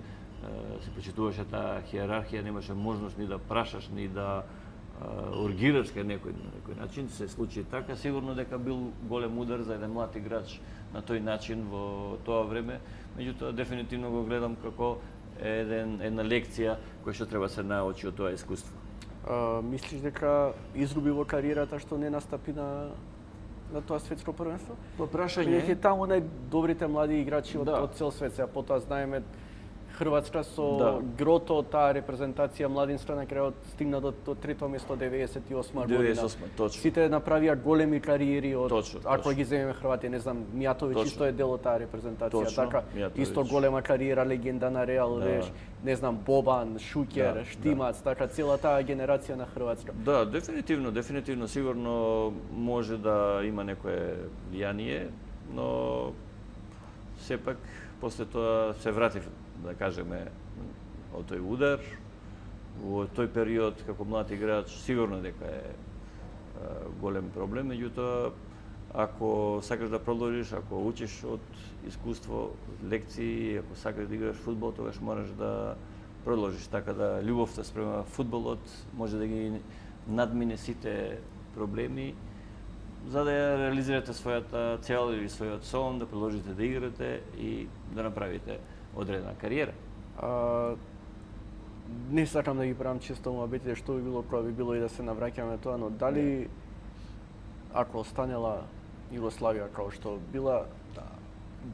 таа хиерархија, немаше можност ни да прашаш, ни да ургираш кај некој начин. Се случи така, сигурно дека бил голем удар за еден млад играч на тој начин во тоа време, меѓутоа дефинитивно го гледам како една лекција која што треба се научи од тоа искуство. Мислиш дека изгуби во кариерата што не настапи на тоа светско првенство? По прашање е таму најдобрите млади играчи од цел свет, сега потоа знаеме Хрватска со грото од таа репрезентација младинска на крајот стигна до трето место 98 година. 98, точно. Сите направија големи кариери од точно. Ако ги земеме Хрватија, не знам, Мијатовиќ исто е дел од таа репрезентација, така исто голема кариера, легенда на Реал Веш, не знам, Бобан, Шукер, Штимац, така цела таа генерација на Хрватска. Да, дефинитивно сигурно може да има некое влијание, но сепак после тоа се вратив, да кажеме, од тој удар. Во тој период, како млад играч, сигурно дека е голем проблем, меѓутоа, ако сакаш да продолжиш, ако учиш од искуство, лекции, ако сакаш да играш фудбал, тогаш мораш да продолжиш. Така да љубовта спрема фудбалот може да ги надмине сите проблеми, за да ја реализирате својата цел или својот сон, да продолжите да играте и да направите одредена кариера. Не сакам да ги правам често муабетите што би било кога би било и да се навраќаме тоа, но дали ако останела Југославија како што била,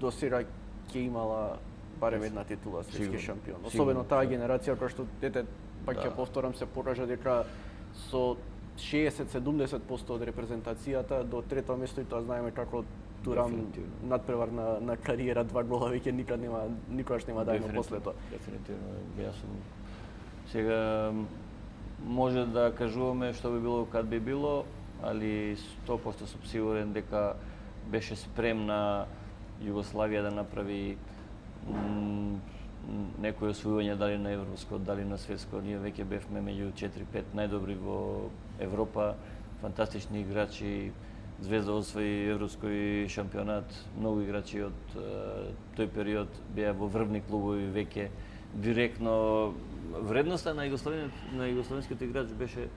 досега ќе имала барем една титула светски шампион. Особено таа генерација која што пак ќе повторам, се покажа дека со 60-70% од репрезентацијата до трето место, и тоа знаеме како Турам надпревар на кариера, 2 гола веќе никогаш нема да има после тоа. Дефинитивно, јас сум сега може да кажуваме што би било кад би било, али 100% сум сигурен дека беше спремна Југославија да направи некои освојување, дали на европско, дали на светско. Ние веќе бевме меѓу 4-5 најдобри во Европа, фантастични играчи, Звезда освои европски шампионат, многу играчи од тој период беа во врвни клубови веќе. Директно вредноста на југословенскиот играч беше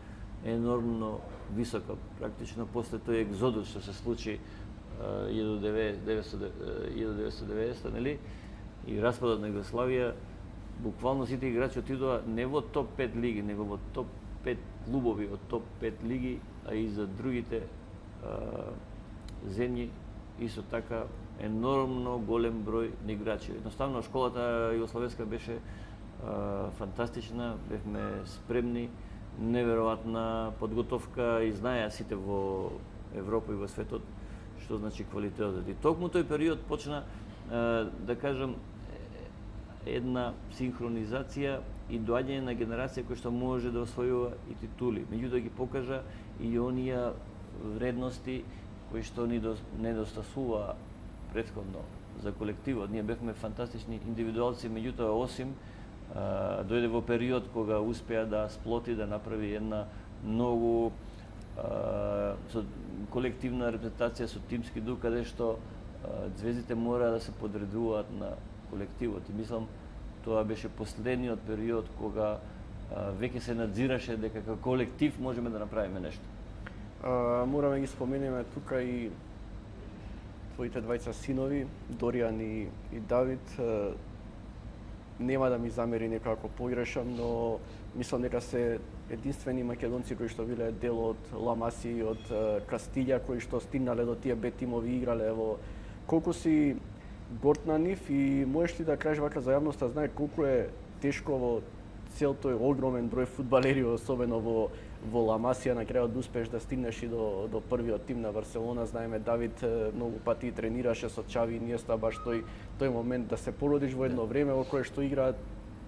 енормно висока. Практично после тој екзодус што се случи 1990, нели? И распадот на Југославија, буквално сите играчи отидоа не во топ 5 лиги, него во топ 5 клубови од топ 5 лиги, а и за другите земји исто така енормно голем број на играчи. Едноставно школата југословенска беше фантастична, бевме спремни, неверојатна подготовка и знаеа сите во Европа и во светот што значи квалитетот. И токму тој период почна да кажам една синхронизација и доаѓање на генерација која што може да освојува и титули. Меѓутоа ги покажа и оние вредности кои што ни недостасува претходно за колективот. Ние бевме фантастични индивидуалци, меѓутоа осим дојде во период кога успеа да сплоти, да направи една многу со колективна репрезентација, со тимски дух, каде што звездите мора да се подредуваат на колективот. И мислам, тоа беше последниот период кога веќе се надзираше дека како колектив можеме да направиме нешто. Мораме ги споменеме тука и твоите двајца синови, Доријан и Давид. Нема да ми замери некако погрешам, но мислам дека се единствени македонци кои што биле дел од Ла Масија и од Кастилја, кои што стигнале до тие Б тимови и играле во. Колку си горд на нив и можеш ли да кажеш вака за јавноста знае колку е тешко во цел тој огромен број фудбалери, особено во Ла Масија, на крајот да успееш да стигнеш и до првиот тим на Барселона. Знаеме Давид многу пати тренираше со Чави и Иниеста, баш тој момент да се породиш во едно време во кое што играат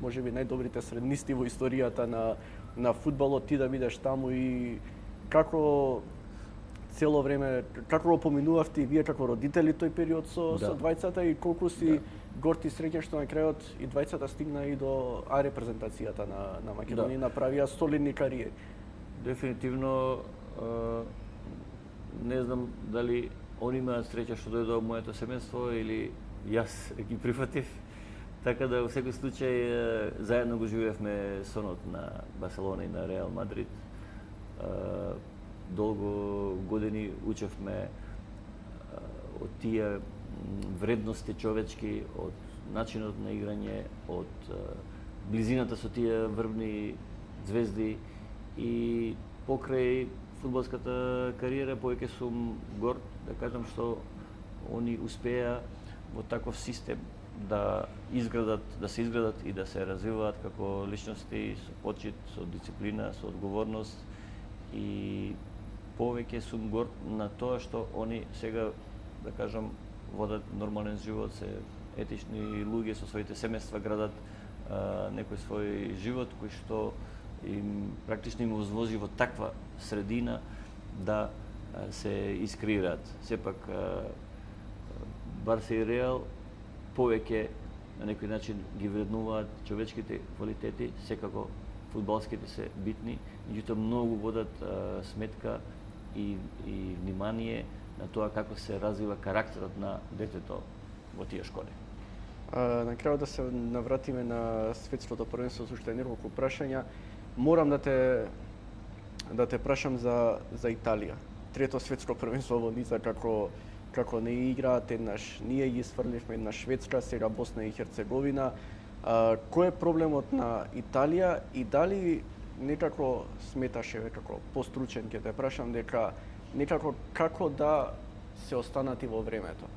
можеби најдобрите среднисти во историјата на фудбалот, ти да бидеш таму и како цело време, како го поминувавте и вие како родители тој период со двајцата и колку си горд и среќен што на крајот и двајцата стигна и до А репрезентацијата на Македонија, направија солидни кариери. Дефинитивно не знам дали они имаат среќа што дојдоа моето семејство или јас ги прифатив. Така да во секој случај заедно го живеевме сонот на Барселона и на Реал Мадрид. Долго години учевме од тие вредности човечки, од начинот на играње, од близината со тие врвни звезди и покрај фудбалската кариера повеќе сум горд да кажам што они успеа во таков систем да се изградат и да се развиваат како личности со почит, со дисциплина, со одговорност и повеќе сум горд на тоа што они сега, да кажам, водат нормален живот, се етични луѓе со своите семејства, градат некој свој живот кој што им практично им возвози во таква средина да се искреираат. Сепак Барса и Реал повеќе на некој начин ги вреднуваат човечките квалитети, секако фудбалските се битни, меѓутоа многу водат сметка и внимание на тоа како се развива карактерот на детето во тие школи. На крајот да се навратиме на светското првенство со уште неколку прашања. Морам да те прашам за Италија. Трето светско првенство во низа како не играат, еднаш ние ги сврливме, една Шведска, сега Босна и Херцеговина. Кој е проблемот на Италија и дали некако сметаше, како постручен ќе те прашам, дека некако како да се останати во времето?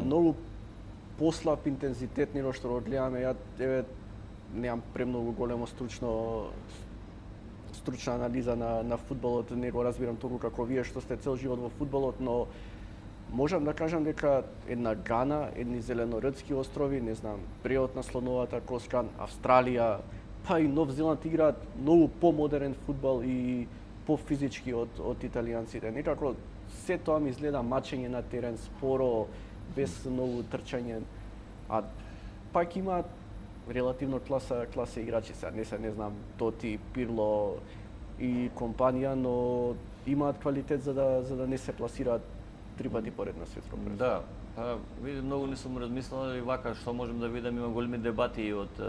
Многу послаб интензитет него што го гледаме, ја немам премногу големо стручна анализа на фудбалот, не го разбирам толку како вие што сте цел живот во фудбалот, но можам да кажам дека една Гана, едни Зеленородски острови, не знам, бреот на слоновата коска, Австралија, па и Нов Зеланд играат многу помодерен фудбал и пофизички од италијанците. Некако се тоа ми изгледа мачење на терен, споро, без многу трчање. А пак имаат релативно класа играчи се. Не знам, Тоти, Пирло и компанија, но имаат квалитет за да не се пласираат 3 пати поред на светско првенство. Да, па види, многу не сум размислил, и вака што можем да видам, има големи дебати од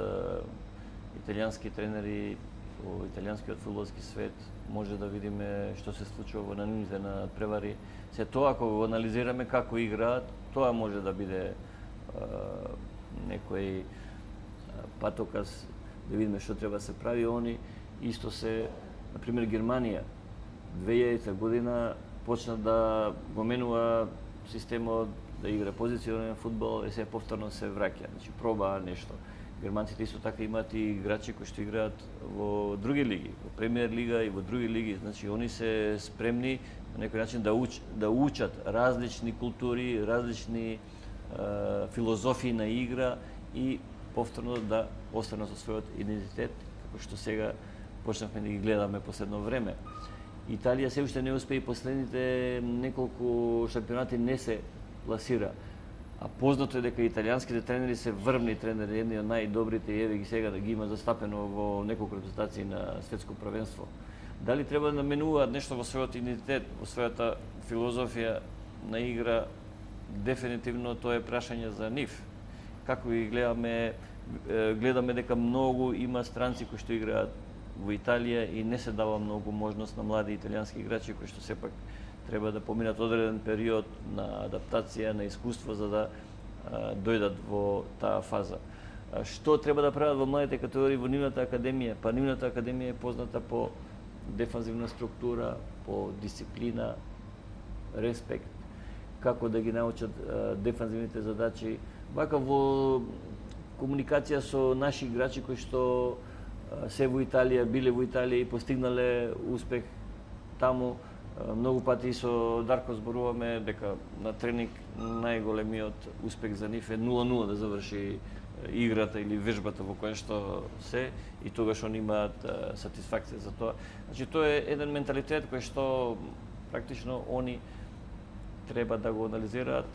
италијански тренери во италијанскиот фудбалски свет. Може да видиме што се случува во нивните надпревари. Се тоа, ако го анализираме како играат, тоа може да биде некој патоказ да видиме што треба да се прави. Они исто се, например, Германија 2000 година почна да го менува системот да игра позиционен фудбал и се повторно се враќа. Значи пробаа нешто. Германците исто така имаат и играчи кои што играат во други лиги, во премиер лига и во други лиги. Значи они се спремни на некој начин да учат различни култури, различни филозофии на игра и повторно да останат со својот идентитет, како што сега почнавме да ги гледаме последно време. Италија се уште не успеа и последните неколку шампионати не се пласира. А познато е дека италијанските тренери се врвни тренери, едни од најдобрите, и еве ги сега да ги има застапено во неколку репрезентации на светско првенство. Дали треба да менуваат нешто во својот идентитет, во својата филозофија на игра? Дефинитивно тоа е прашање за нив. Како ги гледаме дека многу има странци кои што играат во Италија и не се дава многу можност на млади италијански играчи кои што сепак треба да поминат одреден период на адаптација, на искуство за да дојдат во таа фаза. Што треба да прават во младите категории во нивната академија? Па нивната академија е позната по дефанзивна структура, по дисциплина, респект, како да ги научат дефанзивните задачи. Вака во комуникација со наши играчи кои што се во Италија, биле во Италија и постигнале успех таму. Многу пати и со Дарко зборуваме дека на тренинг најголемиот успех за нив е 0-0 да заврши играта или вежбата во која што се, и тогаш они имаат сатисфакција за тоа. Значи тоа е еден менталитет кој што практично они треба да го анализираат,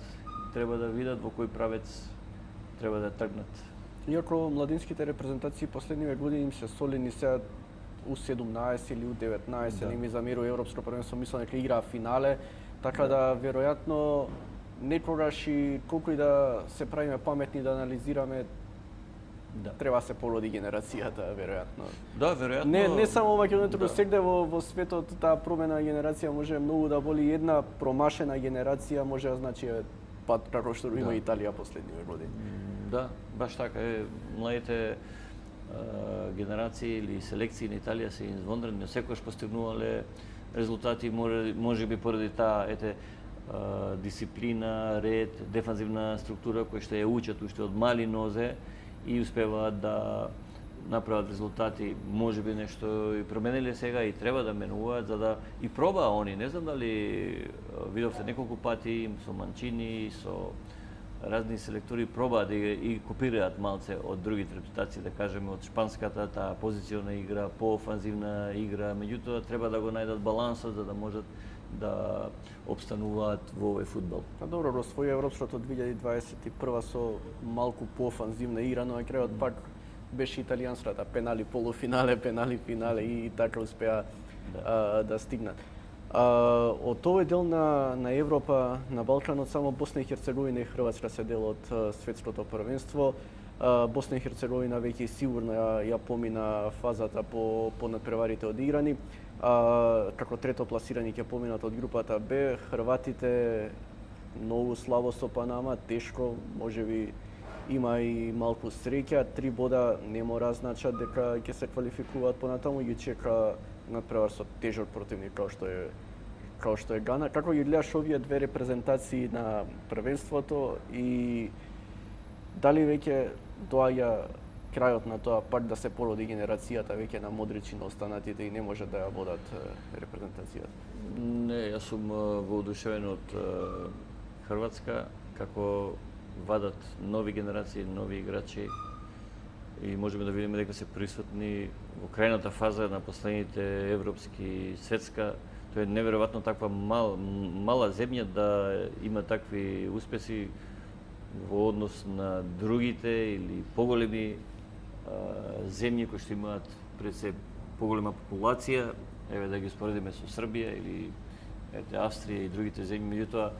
треба да видат во кој правец треба да тргнат. Иако младинските репрезентации последниве години им се солени сега U17 или U19, не ми замерува Европско првенство, мислам дека играа финале, така да веројатно некогаш и колку и да се правиме паметни да анализираме, треба се породи генерацијата, веројатно. Да, веројатно. Не само ова ќе туку сегде во светот таа промена на генерација може многу да боли. Една промашена генерација може да значи пат како што има Италија последниве години. Да, баш така е. Младите генерации или селекции на Италија се извонредни, секогаш постигнувале резултати, може би поради таа дисциплина, ред, дефанзивна структура која што ја учат уште од мали нозе и успеваат да направат резултати. Може би нешто и промениле сега и треба да менуваат за да и пробаа они. Не знам дали видовте неколку пати со Манчини, со разни селектори пробаат да и копираат малце од другите репутации, да кажеме од шпанската, таа позициона игра, поофанзивна игра, меѓутоа треба да го најдат балансот за да можат да обстануваат во овој фудбал. Па добро, го освои Европското 2021 со малку поофанзивна игра, но на крајот пак беше италијанската пенали полуфинале, пенали финале и така успеа да стигнат. Од овој дел на Европа, на Балканот, само Босна и Херцеговина и Хрватска се дел од светското првенство. Босна и Херцеговина веќе сигурно ја помина фазата по надпреварите одиграни. Како трето пласирани ќе поминат од групата Б. Хрватите многу слабо со Панама, тешко, можеби има и малку среќа. 3 бода не мора значат дека ќе се квалификуваат понатаму, ги чека надпревар со тежок противник како што е Гана. Како ги гледаш овие две репрезентации на првенството и дали веќе доаѓа крајот на тоа пак да се породи генерацијата веќе на Модрич и на останатите и не може да ја водат репрезентацијата? Не, јас сум воодушевен од Хрватска, како вадат нови генерации, нови играчи. и можеме да видиме дека се присутни во крајната фаза на последните европски, светска. Тоа е неверојатно таква мала земја да има такви успеси во однос на другите или поголеми земји кои што имаат пред се поголема популација, еве да ги споредиме со Србија или Австрија и другите земји, меѓутоа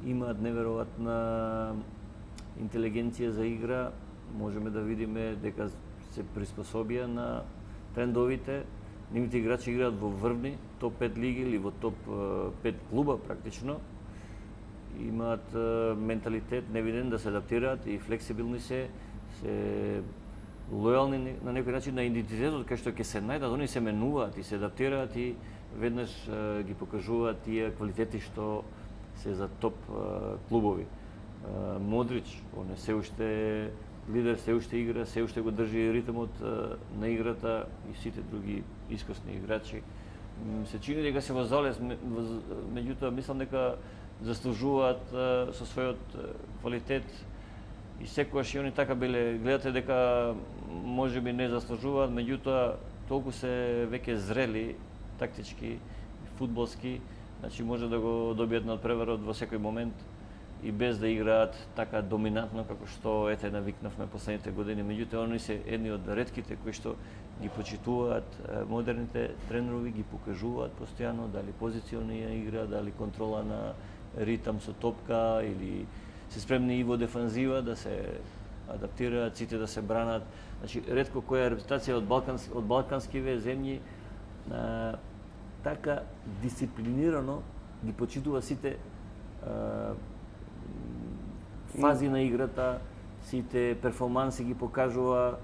имаат неверојатна интелигенција за игра, можеме да видиме дека се приспособија на трендовите. Нивните играчи играат во врвни топ 5 лиги или во топ 5 клуба практично. Имаат менталитет невиден да се адаптираат и флексибилни се лојални на некој начин на идентитетот кај што ќе се најдат, они се менуваат и се адаптираат и веднаш ги покажуваат тие квалитети што се за топ клубови. Модрич, он е се уште лидер, се уште игра, се уште го држи ритмот на играта и сите други искусни играчи. Се чини дека се во залез, меѓутоа мислам дека заслужуваат со својот квалитет и секогаш и они така биле, гледате дека можеби не заслужуваат, меѓутоа толку се веќе зрели тактички, фудбалски, значи може да го добијат надпреварот во секој момент и без да играат така доминантно како што навикнавме последните години. Меѓутоа они се едни од ретките кои што ги почитуваат модерните тренерови, ги покажуваат постојано дали позиционија игра, дали контрола на ритам со топка или се спремни и во дефанзива да се адаптираат, сите да се бранат. Значи ретко која репутација од балканскиве земји така дисциплинирано ги почитува сите фази на играта, сите перформанси ги покажува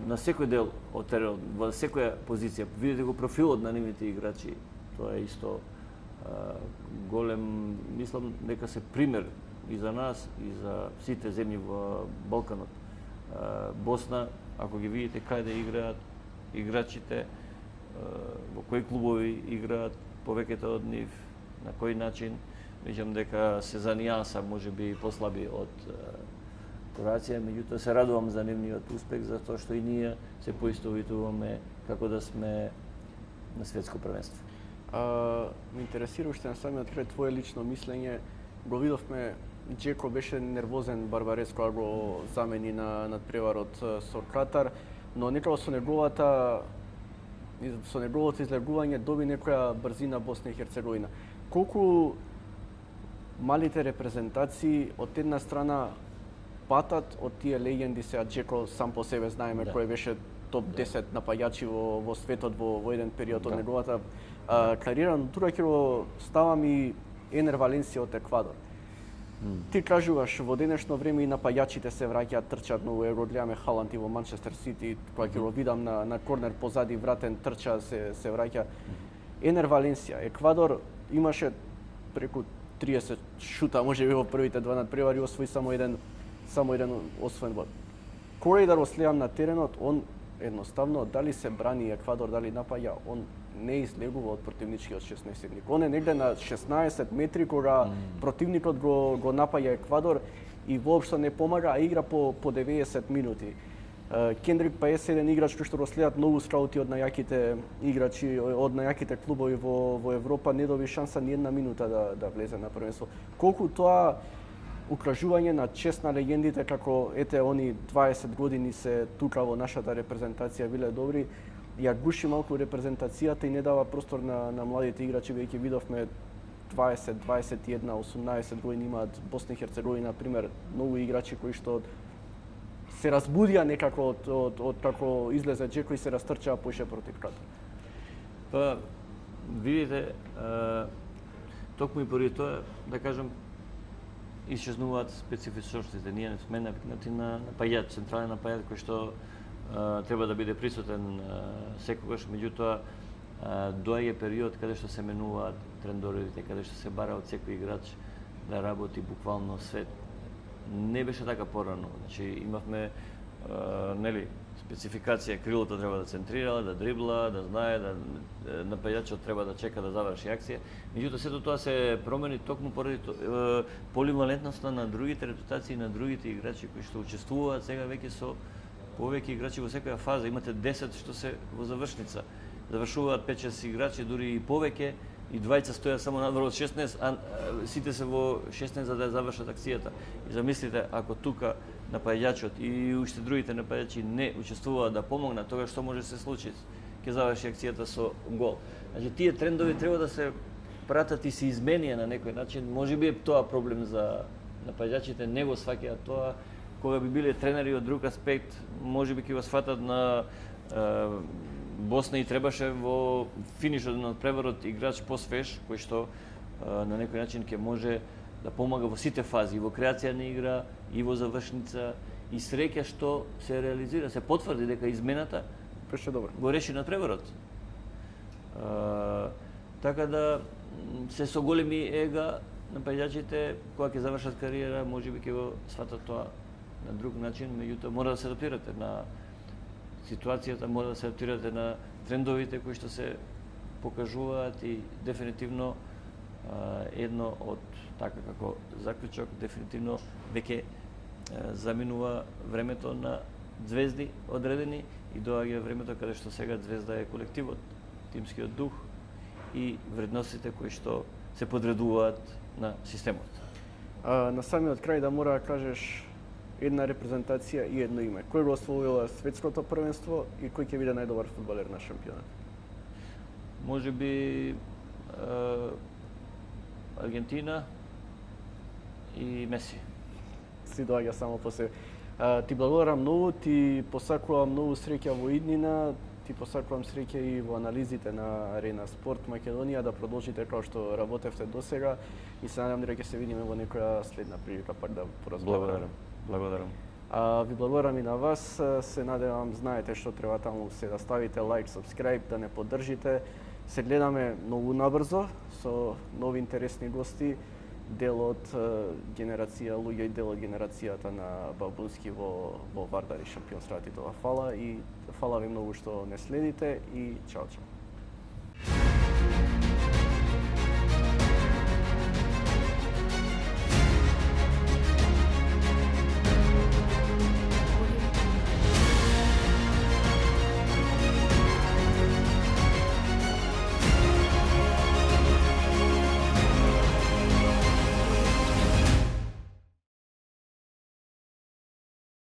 на секој дел од теренот, во секоја позиција. Видите го профилот на нивните играчи, тоа е исто голем, мислам дека се пример и за нас и за сите земји во Балканот. Босна, ако ги видите каде играат играчите, во кои клубови играат, повеќето од нив, на кој начин, веќе дека се за нијанса можеби послаби од Кроација, меѓутоа се радувам за нивниот успех, затоа што и ние се поистовитуваме како да сме на светско првенство. Ме интересира уште на самиот крај твое лично мислење. Го видовме, Джеко беше нервозен Барбарес кога го замени на надпреварот со Катар, но некако со неговото излегување доби некоја брзина Босна и Херцеговина. Колку малите репрезентации од една страна патат од тие легенди, сега Джеко сам по себе знаеме кој беше топ 10 напаѓачи во светот во еден период од неговата кариера, но тука ќе ставам и Енер Валенсија од Еквадор. Ти кажуваш во денешно време и напаѓачите се враќаат, трчат многу, го гледаме Халанд и во Манчестер Сити, кога ќе го видам на корнер позади вратен трча се враќа. Енер Валенсија, Еквадор имаше преку 30 шута, можеби во првите два надпревари, освои само еден освоен bod. Кој да го следам на теренот, он едноставно дали се брани Еквадор, дали напаѓа, он не излегува од противничкиот 16-ник. Он е негде на 16 метри кога противникот го напаѓа Еквадор и воопшто не помага, а игра по 90 минути. Кендрик Паес е еден играч кој што го следат многу скаути од најаките играчи, од најаките клубови во Европа, не доби шанса ни една минута да влезе на првенство. Колку тоа укажување на чест на легендите, како ете они 20 години се тука во нашата репрезентација биле добри, ја гуши малку репрезентацијата и не дава простор на младите играчи, веќе видовме 20, 21, 18 години имаат Босна и Херцеговина, например, многу играчи кои што се разбудија некако од како излезе Джеко и се растрчаа поише против Катар. Па, видите, токму и поради тоа, да кажам, исчезнуваат специфичностите. Ние не сме навикнати на напаѓач, централен напаѓач кој што треба да биде присутен секогаш, меѓутоа доаѓа период каде што се менуваат трендорите, каде што се бара од секој играч да работи буквално свет. Не беше така порано. Значи имавме спецификација, крилото треба да центрира, да дрибла, да знае, да напаѓачот треба да чека да заврши акција. Меѓутоа сето тоа се промени токму поради поливалентноста на другите репутации на другите играчи кои што учествуваат сега веќе со повеќе играчи во секоја фаза, имате 10 што се во завршница. Завршуваат 5-6 играчи, дури и повеќе, и двајца стојат само надвор од 16, а сите се во 16 за да ја завршат акцијата. И замислите, ако тука напаѓачот и уште другите напаѓачи не учествуваат да помогнат, тогаш што може да се случи? Ќе заврши акцијата со гол. Значи, тие трендови треба да се пратат и се изменија на некој начин. Можеби е тоа проблем за напаѓачите, не го сваќаат тоа. Кога би биле тренери од друг аспект, можеби ќе го сватат на Босна и требаше во финишот на преворот играч посвеж, кој што на некој начин ќе може да помага во сите фази, и во креација на игра, и во завршница, и среќа што се реализира, се потврди дека измената го реши на преворот. Така да се со големи ега напаѓачите, кога ќе завршат кариера, можеби ќе го сватат тоа на друг начин, меѓутоа мора да се адаптирате на ситуацијата, мора да се адаптирате на трендовите кои што се покажуваат и дефинитивно едно од така како заклучок, дефинитивно веќе заминува времето на звезди одредени и доаѓа времето каде што сега звезда е колективот, тимскиот дух и вредностите кои што се подредуваат на системот. На самиот крај да мора да кажеш една репрезентација и едно име. Кој го освоила светското првенство и кој ќе биде најдобар фудбалер на шампионат? Можеби Аргентина и Меси. Си доаѓа само по себе. Ти благодарам многу, ти посакувам многу среќа во иднина, ти посакувам среќа и во анализите на Арена Спорт Македонија, да продолжите како што работевте досега и се надевам дека ќе се видиме во некоја следна прилика пак да поразговараме. Благодарам. Ви благодарам и на вас. Се надевам, знаете што треба таму се да ставите лайк, subscribe, да не поддржите. Се гледаме многу набрзо со нови интересни гости, дел од генерација луѓе и дел од генерацијата на Бабунски во Вардар и шампионската титла. Фала и фала ви многу што не следите и чао чао.